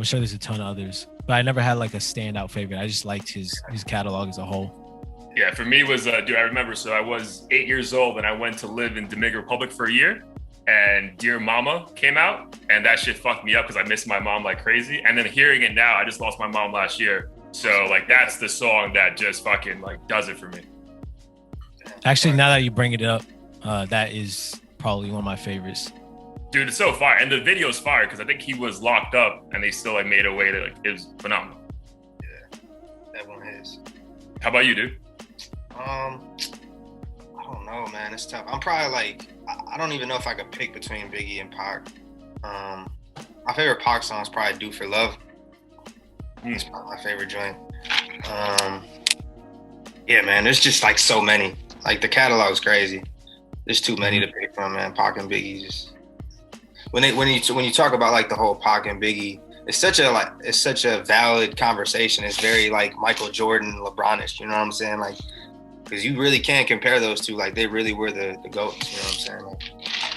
S2: sure there's a ton of others, but I never had like a standout favorite. I just liked his catalog as a whole.
S3: Yeah, for me it was, dude, I remember, so I was 8 years old and I went to live in Dominican Republic for a year, and Dear Mama came out, and that shit fucked me up because I missed my mom like crazy. And then hearing it now, I just lost my mom last year. So like that's the song that just fucking like does it for me.
S2: Actually, now that you bring it up, that is probably one of my favorites.
S3: Dude, it's so fire. And the video's fire because I think he was locked up and they still like made a way to like, it was phenomenal.
S4: Yeah, that one is.
S3: How about you, dude?
S4: I don't know, man. It's tough. I'm probably like, I don't even know if I could pick between Biggie and Pac. My favorite Pac song is probably Do For Love. It's probably my favorite joint. Yeah, man, there's just like so many. Like the catalog's crazy. There's too many to pick from, man. Pac and Biggie just. When you talk about like the whole Pac and Biggie, it's such a valid conversation. It's very like Michael Jordan, LeBronish. You know what I'm saying? Like, because you really can't compare those two. Like, they really were the GOATs. You know what I'm saying? Like,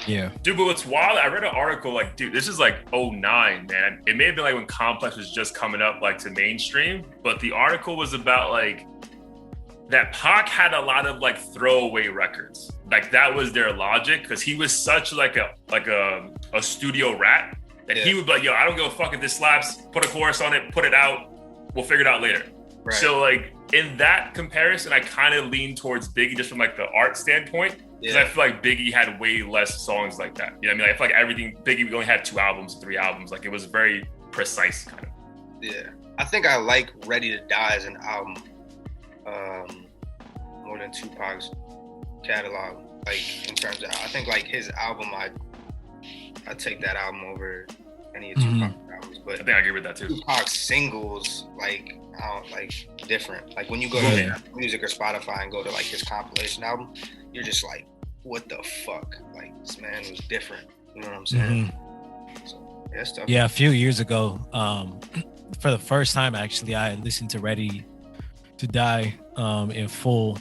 S2: yeah.
S3: Dude, but what's wild? I read an article like, dude, this is like 2009, man. It may have been like when Complex was just coming up like to mainstream, but the article was about like that Pac had a lot of like throwaway records. Like that was their logic, because he was such like a studio rat that he would be like, yo, I don't give a fuck if this slaps, put a chorus on it, put it out, we'll figure it out later. Right. So like in that comparison, I kind of lean towards Biggie just from like the art standpoint, Because I feel like Biggie had way less songs like that. You know what I mean? Like, I feel like everything, Biggie only had 2 albums, 3 albums. Like, it was very precise kind of.
S4: Yeah. I think I like Ready to Die as an album more than Tupac's catalog. Like, in terms of, I think like his album, I'd take that album over any of Tupac's albums. But
S3: I think I agree with that too.
S4: Tupac's singles, like, different. Like when you go to music or Spotify and go to like his compilation album, you're just like, what the fuck? Like, this man was different. You know what I'm saying? So, yeah, stuff.
S2: Yeah, a few years ago, for the first time, actually, I listened to Ready to Die in full.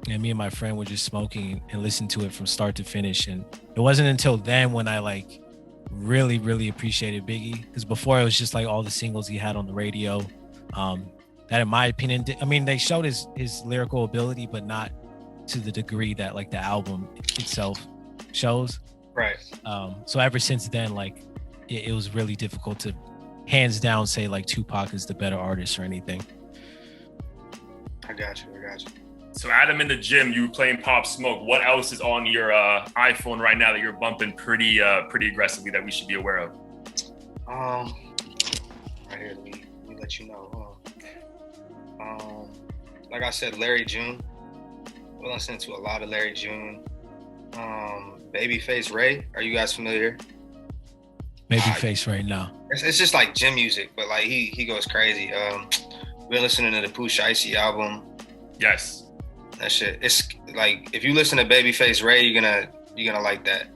S2: And me and my friend were just smoking and listened to it from start to finish. And it wasn't until then when I like really, really appreciated Biggie. Because before it was just like all the singles he had on the radio. That in my opinion, I mean, they showed his lyrical ability, but not to the degree that like the album itself shows.
S4: Right.
S2: So ever since then, like it was really difficult to hands down say like Tupac is the better artist or anything.
S4: I got you.
S3: So Adam, in the gym, you were playing Pop Smoke. What else is on your iPhone right now that you're bumping pretty aggressively that we should be aware of?
S4: Right here, let me let you know. Like I said, Larry June. We're listening to a lot of Larry June. Babyface Ray. Are you guys familiar?
S2: Babyface Ray, no.
S4: It's just like gym music, but like he goes crazy. We're listening to the Pooh Shiesty album.
S3: Yes.
S4: That shit. It's like if you listen to Babyface Ray, you're gonna like that.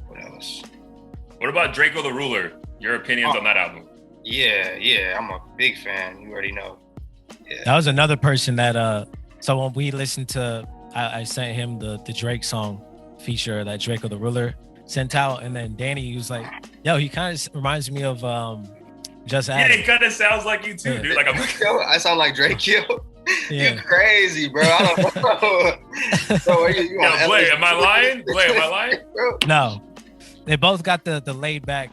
S4: What else?
S2: What about Draco the Ruler? Your opinions on that album?
S4: Yeah, I'm a big fan. You already know. Yeah.
S2: That was another person that so when we listened to, I sent him the Drake song feature that Draco the Ruler sent out, and then Danny was like, yo, he kind of reminds me of Just Adam.
S3: Yeah, it kind of sounds like you too, dude. Like
S4: yo, I sound like Drake, yo. Yeah. You crazy, bro. I don't know. So you
S3: yo, Blay, am I lying? Blay, am I lying?
S2: No. They both got the laid back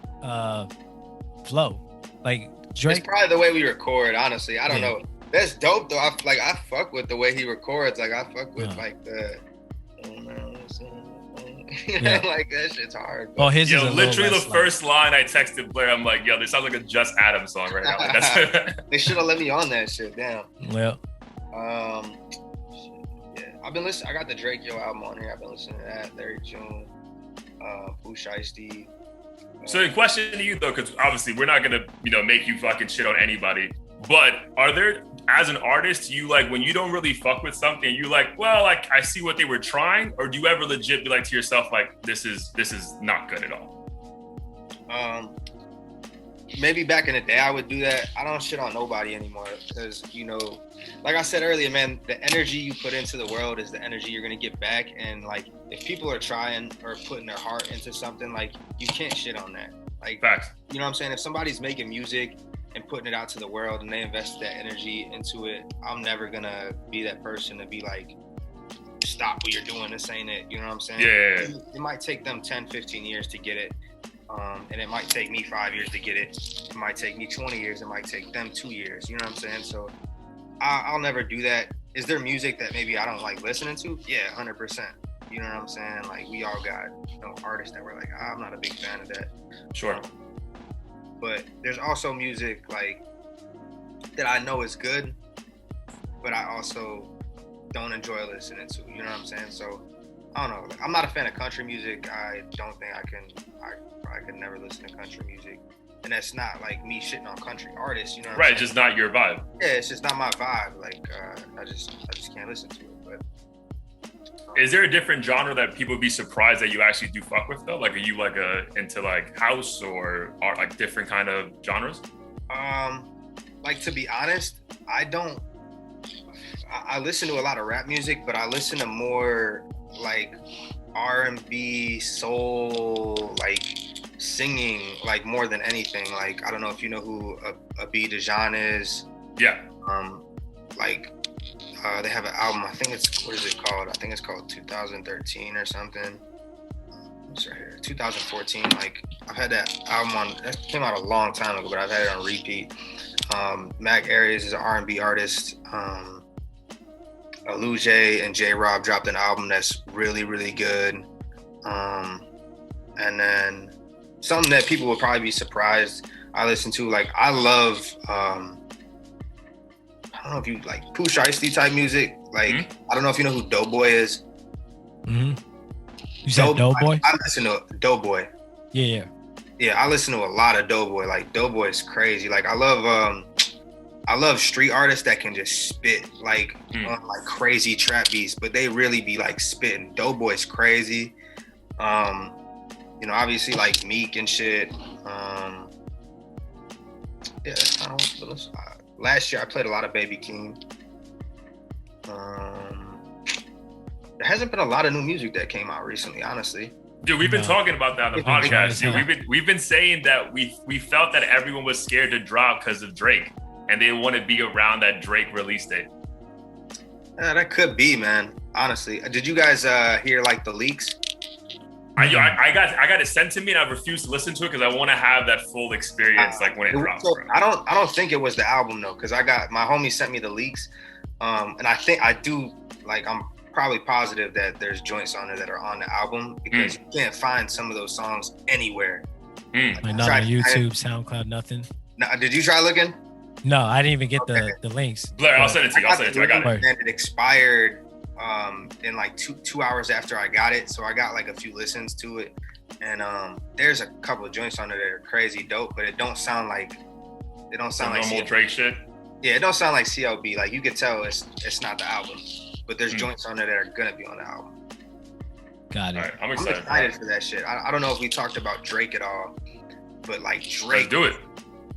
S2: flow. Like Drake.
S4: It's probably the way we record, honestly. I don't know. That's dope though. I fuck with the way he records. Like I fuck with like the like that shit's hard.
S2: Well, his
S3: is literally the first line I texted Blair. I'm like, yo, this sounds like a Just Adam song right now. Like, that's
S4: they should have let me on that shit. Damn.
S2: Well.
S4: Yeah, I've been listening. I got the Drake album on here. I've been listening to that. Larry June, Pooh Shiesty.
S3: So the question to you though, because obviously we're not gonna, make you fucking shit on anybody. But are there, as an artist, you like when you don't really fuck with something, you like, well, like I see what they were trying, or do you ever legit be like to yourself, like this is not good at all?
S4: Maybe back in the day I would do that. I don't shit on nobody anymore because like I said earlier, man, the energy you put into the world is the energy you're gonna get back. And like if people are trying or putting their heart into something, like you can't shit on that. Like,
S3: facts.
S4: You know what I'm saying? If somebody's making music and putting it out to the world and they invest that energy into it, I'm never gonna be that person to be like, stop what you're doing, this ain't it. You know what I'm saying?
S3: Yeah.
S4: It might take them 10, 15 years to get it. And it might take me 5 years to get it. It might take me 20 years. It might take them 2 years. You know what I'm saying? So I'll never do that. Is there music that maybe I don't like listening to? Yeah, 100%. You know what I'm saying? Like we all got artists that were like, I'm not a big fan of that.
S3: Sure.
S4: But there's also music like that I know is good, but I also don't enjoy listening to. You know what I'm saying? So I don't know. I'm not a fan of country music. I don't think I probably could never listen to country music. And that's not like me shitting on country artists, you know what
S3: right,
S4: I'm saying?
S3: Just not your vibe.
S4: Yeah, it's just not my vibe. Like I just can't listen to it. But
S3: is there a different genre that people would be surprised that you actually do fuck with though? Like are you like into like house or like different kind of genres?
S4: Like to be honest, I listen to a lot of rap music, but I listen to more like R&B, soul, like singing, like more than anything. Like I don't know if you know who Abi Dejan is.
S3: Yeah.
S4: They have an album. I think it's, what is it called? I think it's called 2013 or something. It's right here, 2014. Like I've had that album on. That came out a long time ago, but I've had it on repeat. Mac Arias is an R&B artist. Aluja and J-Rob dropped an album that's really, really good. And then something that people would probably be surprised I listen to, like, I love, I don't know if you like Pooh Shiesty type music. Like, I don't know if you know who Doughboy is.
S2: You said Doughboy?
S4: I listen to Doughboy.
S2: Yeah.
S4: Yeah, I listen to a lot of Doughboy. Like, Doughboy is crazy. Like, I love street artists that can just spit like on like crazy trap beats, but they really be like spitting. Doughboy's crazy. You know, obviously like Meek and shit. Last year I played a lot of Baby Keem. There hasn't been a lot of new music that came out recently, honestly.
S3: Dude, we've been talking about that on the podcast. Dude, we've been saying that we felt that everyone was scared to drop because of Drake, and they want to be around that Drake release date.
S4: That could be, man. Honestly, did you guys hear like the leaks?
S3: I got it sent to me, and I refused to listen to it because I want to have that full experience, like when it drops.
S4: So, I don't think it was the album though, because my homie sent me the leaks, and I think I do like I'm probably positive that there's joints on there that are on the album because you can't find some of those songs anywhere.
S2: Like not on YouTube, SoundCloud, nothing.
S4: No, did you try looking?
S2: No, I didn't even get the links.
S3: Blair, I'll send it to you. I got it.
S4: And it expired in like two hours after I got it, so I got like a few listens to it, and there's a couple of joints on there that are crazy dope, but it don't sound like
S3: normal Drake shit.
S4: Yeah, it don't sound like CLB. Like you could tell it's not the album, but there's joints on there that are gonna be on the album.
S2: Got it.
S3: All right, I'm excited
S4: for that shit. I don't know if we talked about Drake at all, but like Drake.
S3: Let's do it.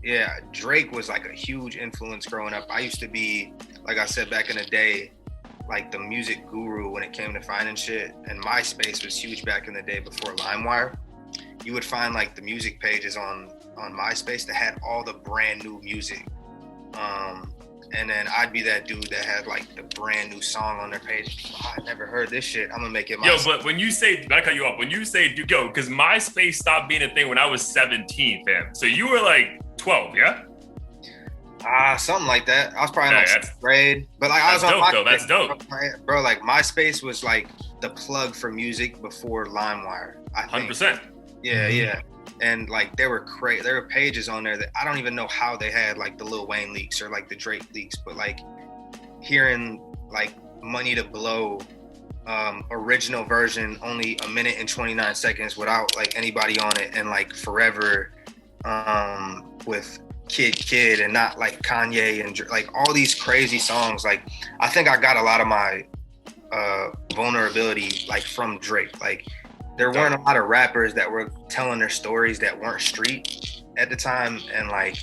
S4: Yeah, Drake was like a huge influence growing up. I used to be, like I said back in the day, like the music guru when it came to finding shit. And MySpace was huge back in the day before LimeWire. You would find like the music pages on MySpace that had all the brand new music. And then I'd be that dude that had like the brand new song on their page. Oh, I never heard this shit. I'm gonna make it myself.
S3: Yo, but when you say, I cut you off. When you say, because MySpace stopped being a thing when I was 17, fam. So you were like 12, yeah?
S4: Something like that. I was probably in like 6th grade. But like I was on
S3: dope,
S4: MySpace,
S3: though. That's dope.
S4: Bro, like MySpace was like the plug for music before LimeWire, I think.
S3: 100%.
S4: Yeah. And like there were pages on there that I don't even know how they had like the Lil Wayne leaks or like the Drake leaks, but like hearing like Money to Blow original version, only 1 minute and 29 seconds without like anybody on it, and like Forever with Kid and not like Kanye and like all these crazy songs. Like I think I got a lot of my vulnerability like from Drake. Like there weren't a lot of rappers that were telling their stories that weren't street at the time, and like,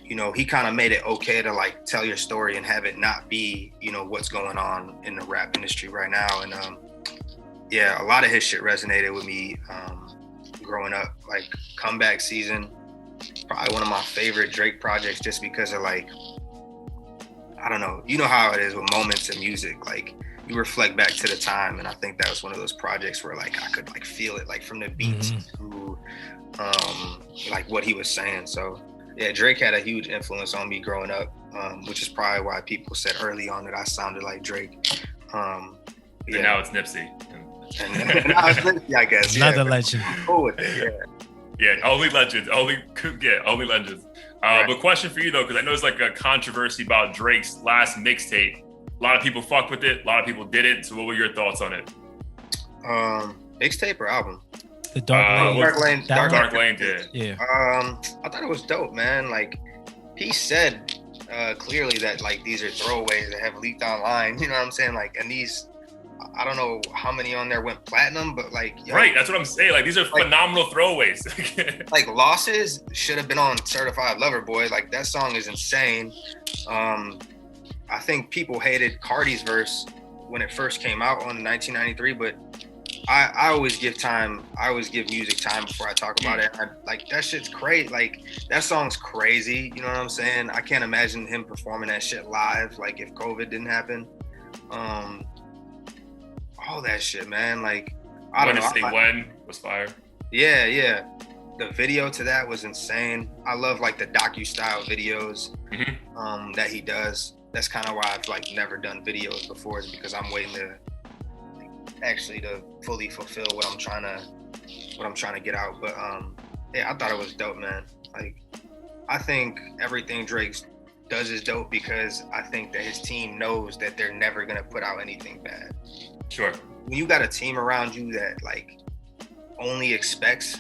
S4: you know, he kind of made it okay to like tell your story and have it not be, you know, what's going on in the rap industry right now. And yeah, a lot of his shit resonated with me growing up. Like Comeback Season, probably one of my favorite Drake projects, just because of like, I don't know, you know how it is with moments in music, like you reflect back to the time, and I think that was one of those projects where like I could like feel it, like from the beats to like what he was saying. So yeah, Drake had a huge influence on me growing up, which is probably why people said early on that I sounded like Drake.
S3: And now it's Nipsey.
S4: And now it's Nipsey, I guess.
S2: Another legend.
S4: I'm cool with it,
S3: Yeah, only legends. Only legends.
S4: Right.
S3: But question for you though, because I know it's like a controversy about Drake's last mixtape. A lot of people fucked with it. A lot of people didn't. So what were your thoughts on it?
S4: Mixtape or album?
S2: The Dark Lane.
S3: Dark Lane did.
S2: Yeah.
S4: I thought it was dope, man. Like he said clearly that like these are throwaways that have leaked online. You know what I'm saying? Like, and these, I don't know how many on there went platinum, but like, yo,
S3: right. That's what I'm saying. Like these are phenomenal throwaways.
S4: Like Losses should have been on Certified Lover Boy. Like that song is insane. I think people hated Cardi's verse when it first came out in 1993, but I always give music time before I talk about it. Like that shit's crazy. Like that song's crazy. You know what I'm saying? I can't imagine him performing that shit live. Like if COVID didn't happen, all that shit, man. Like I don't know.
S3: When was fire.
S4: Yeah. The video to that was insane. I love like the docu style videos that he does. that's kind of why I've like never done videos before, is because I'm waiting to actually to fully fulfill what I'm trying to get out. But yeah, I thought it was dope, man. Like, I think everything Drake does is dope because I think that his team knows that they're never gonna put out anything bad.
S3: Sure.
S4: When you got a team around you that like only expects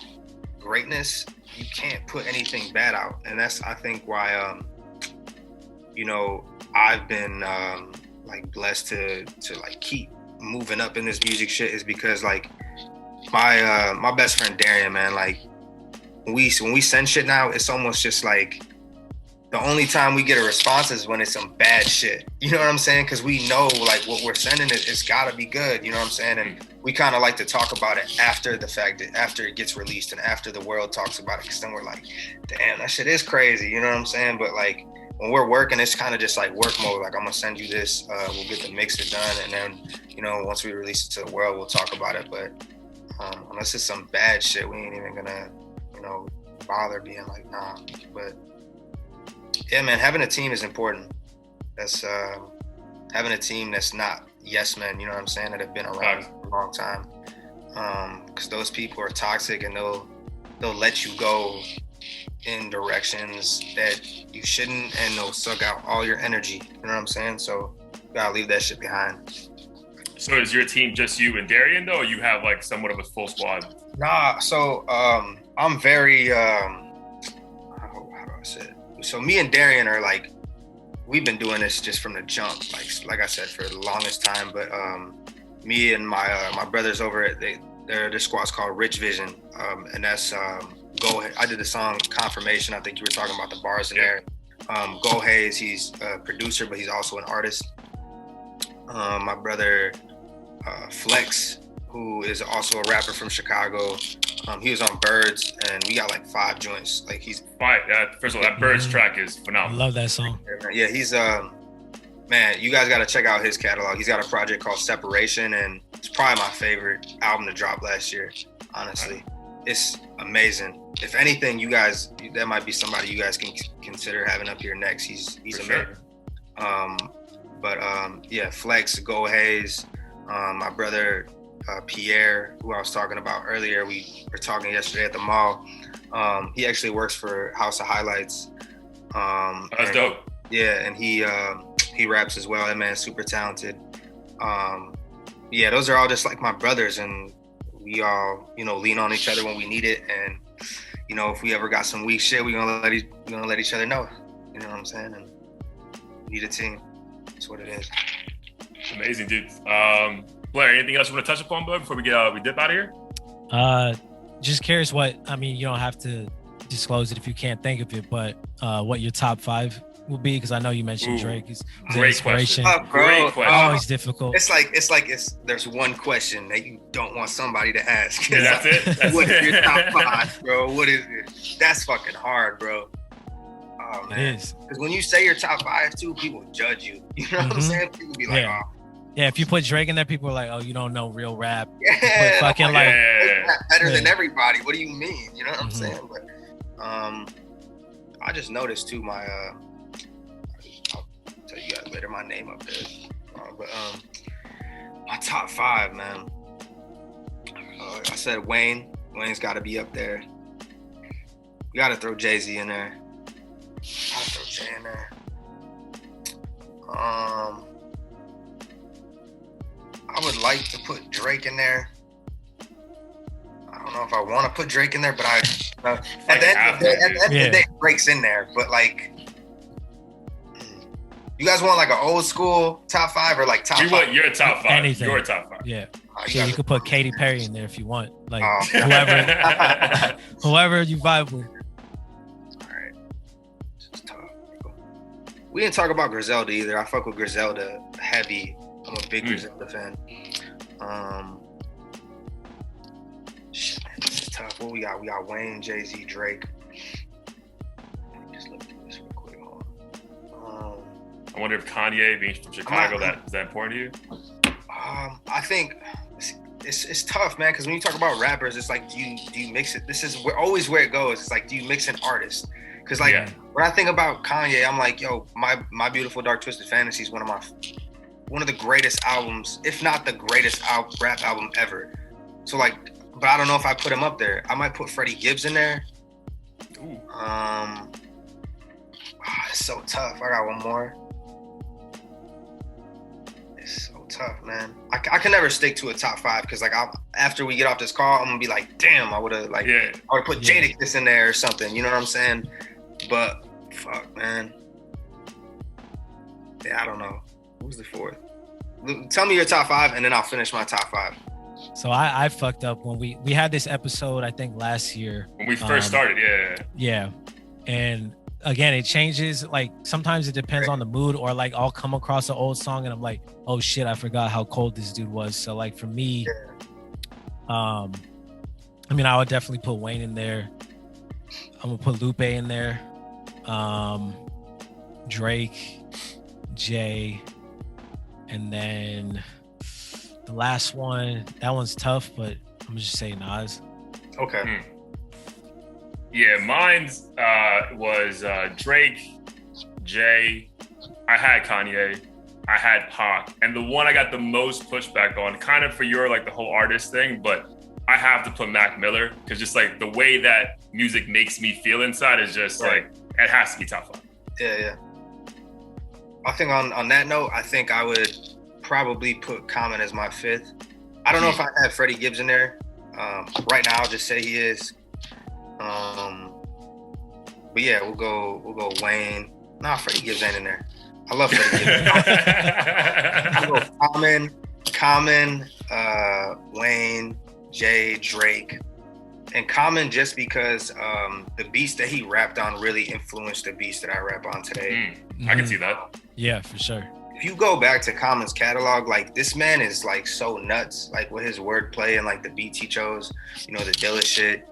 S4: greatness, you can't put anything bad out. And that's, I think, why you know, I've been like blessed to like keep moving up in this music shit, is because like my best friend Darian, man, like when we send shit now, it's almost just like the only time we get a response is when it's some bad shit. You know what I'm saying? Because we know like what we're sending, it's gotta be good. You know what I'm saying? And we kind of like to talk about it after the fact, after it gets released and after the world talks about it, because then we're like, damn, that shit is crazy. You know what I'm saying? But like when we're working, it's kind of just like work mode. Like, I'm gonna send you this, we'll get the mixer done, and then, you know, once we release it to the world, we'll talk about it. But unless it's some bad shit, we ain't even gonna, you know, bother being like, nah. But yeah, man, having a team is important. That's having a team that's not yes men, you know what I'm saying, that have been around for a long time. Because those people are toxic, and they'll let you go in directions that you shouldn't, and they'll suck out all your energy. You know what I'm saying? So you gotta leave that shit behind.
S3: So is your team just you and Darian though, or you have like somewhat of a full squad?
S4: Nah, so I'm very how do I say it? So me and Darian are like, we've been doing this just from the jump, like I said, for the longest time. But me and my brothers over at their squad's called Rich Vision, and that's Go. I did the song Confirmation. I think you were talking about the bars in there. Go Hayes, he's a producer, but he's also an artist. My brother Flex, who is also a rapper from Chicago, he was on Birds, and we got like 5 joints. Like, he's
S3: fine. First of all, that Birds track is phenomenal.
S2: I love that song.
S4: Yeah, he's man, you guys got to check out his catalog. He's got a project called Separation, and it's probably my favorite album to drop last year. Honestly, it's amazing. If anything, you guys, that might be somebody you guys can consider having up here next. He's amazing. Sure. Yeah, Flex, Go Hayes, my brother Pierre, who I was talking about earlier. We were talking yesterday at the mall. He actually works for House of Highlights.
S3: That's dope.
S4: Yeah, and he raps as well. That man's super talented. Yeah, those are all just like my brothers, and we all, you know, lean on each other when we need it. And, you know, if we ever got some weak shit, we're gonna let each other know. You know what I'm saying? And we need a team. That's what it is.
S3: Amazing, dude. Blair, anything else you want to touch upon, bud, before we dip out of here?
S2: Just curious you don't have to disclose it if you can't think of it, but what your top 5 will be, because I know you mentioned Drake is
S3: great
S2: inspiration.
S3: Question. Great question.
S2: Always difficult.
S4: It's like there's one question that you don't want somebody to ask.
S3: Yeah, that's it.
S4: What is your top 5, bro? What is it? That's fucking hard, bro. Oh, man.
S2: It is.
S4: Because when you say your top 5 too, people judge you. You know what I'm saying? People be like,
S2: yeah. Yeah, if you put Drake in there, people are like, "Oh, you don't know real rap."
S4: Yeah,
S2: fucking like
S4: better than everybody. What do you mean? You know what I'm saying? But I just noticed too. I'll tell you guys later. My name up there, but my top 5, man. I said Wayne. Wayne's got to be up there. You got to throw Jay-Z in there. Gotta throw Jay in there. I would like to put Drake in there. I don't know if I want to put Drake in there, but at the end of the day, Drake's in there. But like, you guys want like an old school top 5 or like top 5?
S3: You want your top 5.
S2: Anything.
S3: Your top 5.
S2: Yeah. So you could put Katy Perry in there if you want. Like
S3: Oh.
S2: whoever you vibe with.
S4: All right. This is tough. We didn't talk about Griselda either. I fuck with Griselda heavy. I'm a big Griselda fan. Shit, man, this is tough. What we got? We got Wayne, Jay-Z, Drake. Let me just look through this real quick.
S3: I wonder if Kanye being from Chicago, is that important to you?
S4: I think it's tough, man, because when you talk about rappers, it's like, do you mix it? This is always where it goes. It's like, do you mix an artist? Because like when I think about Kanye, I'm like, yo, my Beautiful Dark Twisted Fantasy is one of the greatest albums, if not the greatest rap album ever. So like, but I don't know if I put him up there. I might put Freddie Gibbs in there.
S3: Ooh.
S4: It's so tough. I got one more. It's so tough, man. I can never stick to a top 5 because like after we get off this call, I'm gonna be like, damn, I would have put Jadakiss in there or something. You know what I'm saying? But fuck, man. Yeah, I don't know. Who's the 4th? Tell me your top 5 and then I'll finish my top 5.
S2: So I fucked up when we had this episode, I think last year.
S3: When we first started,
S2: Yeah. And again, it changes. Like sometimes it depends on the mood, or like I'll come across an old song and I'm like, oh shit, I forgot how cold this dude was. So like for me, I mean, I would definitely put Wayne in there. I'm gonna put Lupe in there. Drake, Jay, and then the last one, that one's tough, but I'm gonna just say Nas.
S4: Okay.
S3: Yeah, mine's was Drake, Jay. I had Kanye. I had Pac. And the one I got the most pushback on, kind of for your like the whole artist thing, but I have to put Mac Miller because just like the way that music makes me feel inside is just like, it has to be top 5.
S4: Yeah. I think on that note, I think I would probably put Common as my 5th. I don't know if I have Freddie Gibbs in there. Right now, I'll just say he is. But yeah, we'll go Wayne. Nah, Freddie Gibbs ain't in there. I love Freddie Gibbs. I'll go Common, Wayne, Jay, Drake. And Common just because the beats that he rapped on really influenced the beats that I rap on today.
S3: I can see that.
S2: Yeah, for sure.
S4: If you go back to Common's catalog, like this man is like so nuts, like with his wordplay and like the beats he chose, you know, the Dilla shit.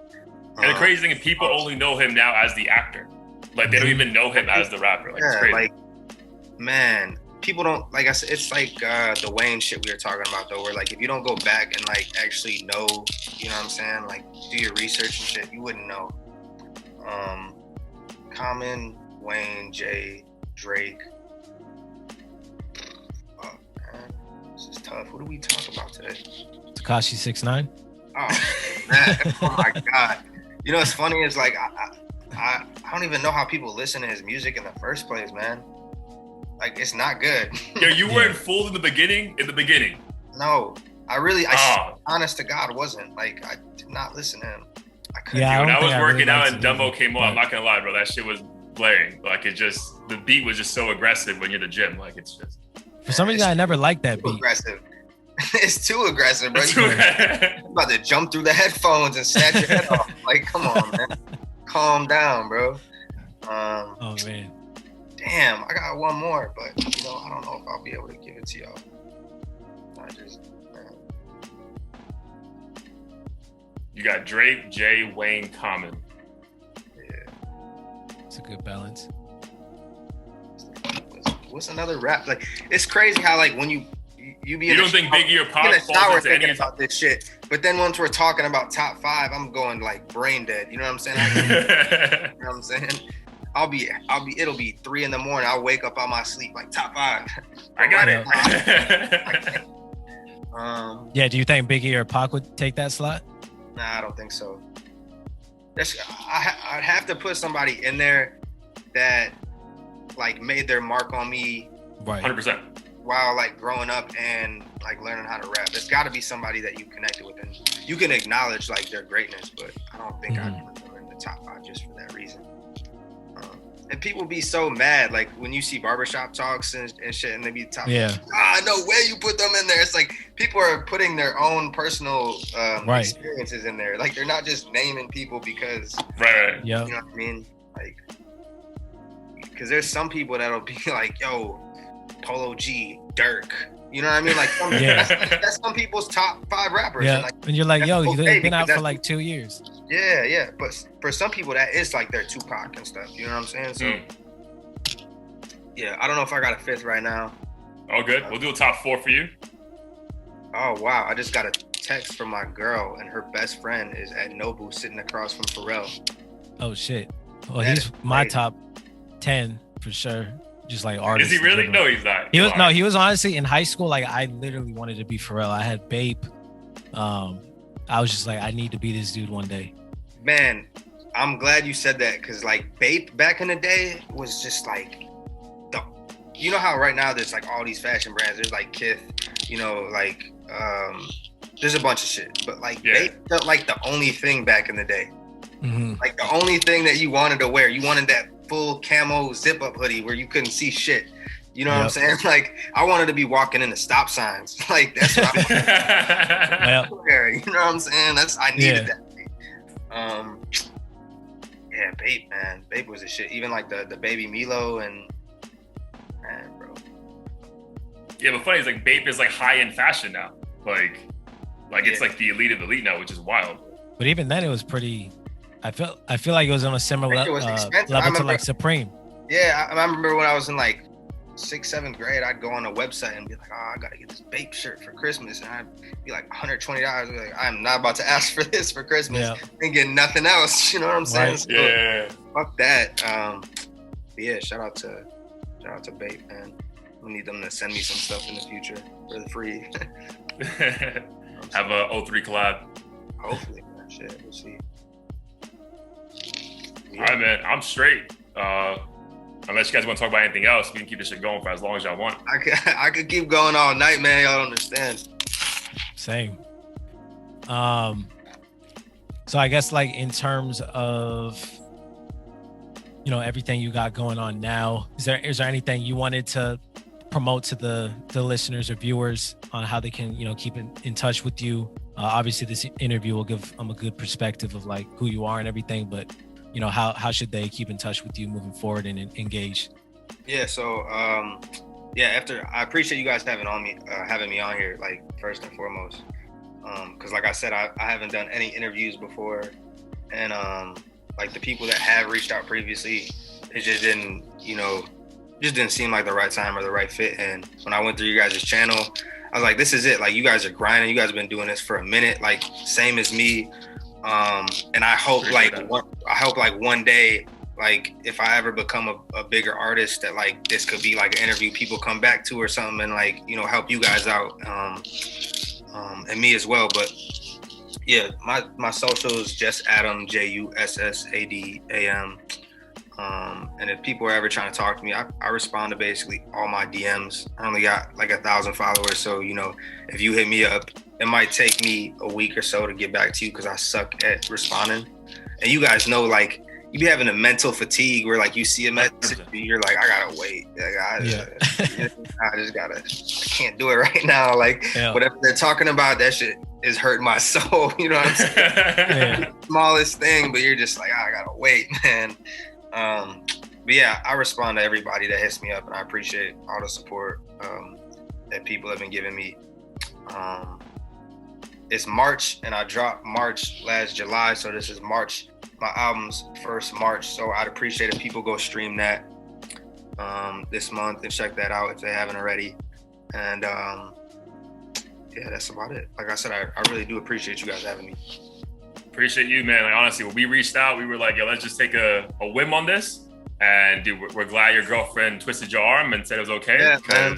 S3: And the crazy thing is people only know him now as the actor. Like they don't even know him as the rapper. Like it's crazy.
S4: Like, man, people don't, like I said, it's like the Wayne shit we were talking about though, where like if you don't go back and like actually know, you know what I'm saying? Like do your research and shit, you wouldn't know. Common, Wayne, Jay, Drake. Oh man, this is tough. What do we talk about today?
S2: Tekashi 6ix9ine.
S4: Oh man, oh my God. You know what's funny is like I don't even know how people listen to his music in the first place, man. Like it's not good.
S3: Yo, you weren't fooled in the beginning?
S4: No. Honest to God, wasn't. Like I did not listen to him. I couldn't.
S2: Yeah,
S3: when I was working out and Dumbo came on, I'm not gonna lie, bro, that shit was blaring. Like the beat was just so aggressive when you're in the gym. Like it's just
S2: for some reason I never liked that beat.
S4: Aggressive. It's too aggressive, bro. You're about to jump through the headphones and snatch your head off. Like, come on, man. Calm down, bro.
S2: Oh man.
S4: Damn, I got one more, but you know, I don't know if I'll be able to give it to y'all.
S3: You got Drake, Jay, Wayne, Common.
S4: Yeah.
S2: It's a good balance.
S4: What's another rap? Like, it's crazy how like when you
S3: don't think Biggie or Pac
S4: falls into thinking about this shit, but then once we're talking about top 5, I'm going like brain dead. You know what I'm saying? You know what I'm saying? It'll be 3 a.m. I'll wake up out my sleep like top 5.
S3: I got it.
S2: Yeah, do you think Biggie or Pac would take that slot?
S4: Nah, I don't think so. I'd have to put somebody in there that like made their mark on me.
S2: Right.
S3: 100%.
S4: While like growing up and like learning how to rap. There's got to be somebody that you connected with and you can acknowledge like their greatness, but I don't think I'd put them in the top 5 just for that reason. And people be so mad like when you see barbershop talks and shit and they be top 5. No way you put them in there. It's like people are putting their own personal experiences in there. Like they're not just naming people because
S3: right.
S2: Yeah.
S4: You know what I mean? Like because there's some people that'll be like, yo, Polo G, Dirk. You know what I mean? Like that's some people's top 5 rappers.
S2: Yeah.
S4: And, like,
S2: and you're like, yo, you've been out for like 2 years.
S4: Yeah. But for some people that is like their Tupac and stuff. You know what I'm saying? So yeah, I don't know if I got a 5th right now.
S3: Oh, good. We'll do a top 4 for you.
S4: Oh wow! I just got a text from my girl, and her best friend is at Nobu sitting across from Pharrell.
S2: Oh shit! Well, he's my top 10 for sure. Just like artist.
S3: Is he really? No, he's not.
S2: He was honestly in high school. Like I literally wanted to be Pharrell. I had Bape. I was just like, I need to be this dude one day.
S4: Man, I'm glad you said that because like Bape back in the day was just like, you know how right now there's like all these fashion brands. There's like Kith, you know, like there's a bunch of shit. But like Bape felt like the only thing back in the day. Mm-hmm. Like the only thing that you wanted to wear. You wanted that full camo zip up hoodie where you couldn't see shit. You know what I'm saying? Like I wanted to be walking in the stop signs. Like that's what I wanted to wear. You know what I'm saying? I needed that. Yeah, Bape, man. Bape was a shit. Even like the baby Milo and man, bro.
S3: Yeah, but funny is like Bape is like high end fashion now. Like it's like the elite of the elite now, which is wild.
S2: But even then, it was pretty. I feel like it was on a similar level to like Supreme.
S4: Yeah, I remember when I was in like 6th, 7th grade, I'd go on a website and be like, oh, I gotta get this Bape shirt for Christmas, and I'd be like $120. Like, I'm not about to ask for this for Christmas and get nothing else. You know what I'm saying?
S2: Right.
S4: So,
S3: yeah.
S4: Fuck that. Yeah, shout out to Bape, man. We need them to send me some stuff in the future for the free.
S3: Have a 03 collab.
S4: Hopefully, man. Shit, we'll see.
S3: Yeah. All right, man. I'm straight. Unless you guys want to talk about anything else, we can keep this shit going for as long as y'all want.
S4: I could keep going all night, man. Y'all don't understand.
S2: Same. So I guess like in terms of, you know, everything you got going on now, is there anything you wanted to promote to the listeners or viewers on how they can, you know, keep in touch with you? Obviously this interview will give them a good perspective of like who you are and everything, but you know, how should they keep in touch with you moving forward and engage?
S4: Yeah, so after I appreciate you guys having me on here, like first and foremost, because like I said, I haven't done any interviews before, and like the people that have reached out previously, it just didn't seem like the right time or the right fit. And when I went through you guys' channel, I was like, this is it. Like you guys are grinding. You guys have been doing this for a minute, like same as me. And I hope one day, like if I ever become a bigger artist, that like this could be like an interview people come back to or something, and like, you know, help you guys out, and me as well. But yeah, my socials, just Adam, JUSSADAM. And if people are ever trying to talk to me, I respond to basically all my DMs. I only got like 1,000 followers, so you know, if you hit me up, it might take me a week or so to get back to you because I suck at responding. And you guys know, like, you be having a mental fatigue where like you see a message, you're like, I gotta wait. Like, I can't do it right now. Like whatever they're talking about, that shit is hurting my soul. You know what I'm saying? Smallest thing, but you're just like, I gotta wait, man. But yeah, I respond to everybody that hits me up, and I appreciate all the support that people have been giving me. It's March, and I dropped March last July, so this is March, my album's first March. So I'd appreciate if people go stream that this month and check that out if they haven't already. And yeah, that's about it. Like I said, I really do appreciate you guys having me.
S3: Appreciate you, man. Like honestly, when we reached out, we were like, yo, let's just take a whim on this. And dude, we're glad your girlfriend twisted your arm and said it was okay.
S4: Yeah, man.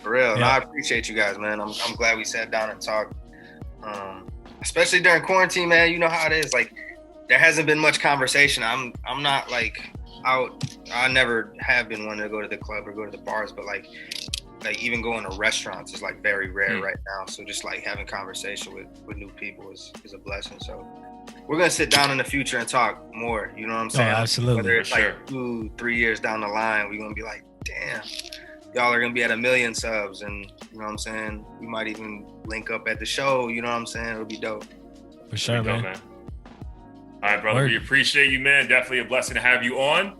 S4: For real. No, I appreciate you guys, man. I'm glad we sat down and talked. Especially during quarantine, man. You know how it is. Like, there hasn't been much conversation. I'm not like out. I never have been one to go to the club or go to the bars, but like even going to restaurants is like very rare right now. So just like having conversation with new people is a blessing. So we're gonna sit down in the future and talk more. You know what I'm saying?
S2: Oh, absolutely.
S4: Whether it's like 2-3 years down the line, we're gonna be like, damn, y'all are gonna be at 1 million subs, and you know what I'm saying? We might even link up at the show. You know what I'm saying? It'll be dope.
S2: For sure, man.
S3: All right, brother. We appreciate you, man. Definitely a blessing to have you on.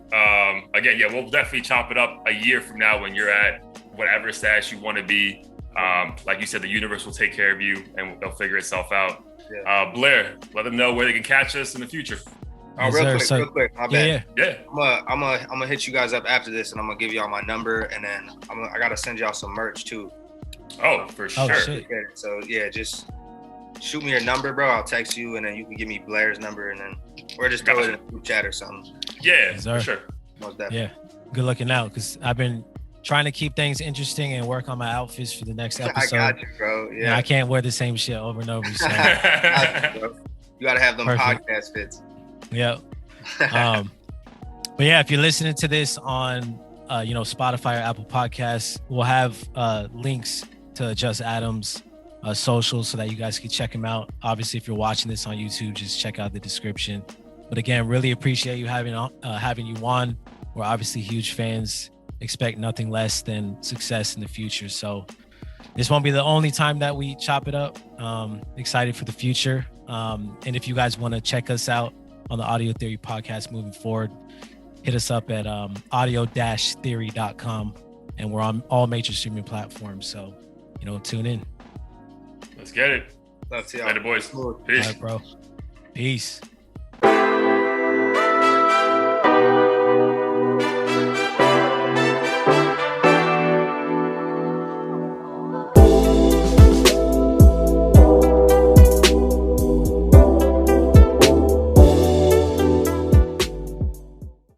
S3: Again, yeah, we'll definitely chop it up a year from now when you're at whatever status you want to be. Like you said, the universe will take care of you and they'll figure itself out. Yeah. Blair, let them know where they can catch us in the future.
S4: Real quick. My bad.
S3: Yeah.
S4: I'm gonna hit you guys up after this, and I'm gonna give y'all my number, and then I gotta send y'all some merch too.
S3: Oh, for sure.
S2: Oh, shit.
S4: So yeah, just shoot me your number, bro. I'll text you, and then you can give me Blair's number, and then or just throw it in a group chat or something.
S3: Yeah,
S2: Yes,
S3: for sure.
S4: Most definitely.
S2: Yeah, good looking out because I've been trying to keep things interesting and work on my outfits for the next episode.
S4: I got you, bro. Yeah,
S2: I can't wear the same shit over and over. So.
S4: You gotta have them podcast fits.
S2: Yep. But yeah, if you're listening to this on Spotify or Apple Podcasts, we'll have links to Just Adam's socials so that you guys can check him out. Obviously, if you're watching this on YouTube, just check out the description. But again, really appreciate you having you on. We're obviously huge fans. Expect nothing less than success in the future. So this won't be the only time that we chop it up. Excited for the future. And if you guys want to check us out on the Audio Theory podcast moving forward, hit us up at audio-theory.com, and we're on all major streaming platforms. So, tune in.
S3: Let's get it.
S4: Love to y'all.
S3: Later, boys. Peace.
S2: All right, bro. Peace.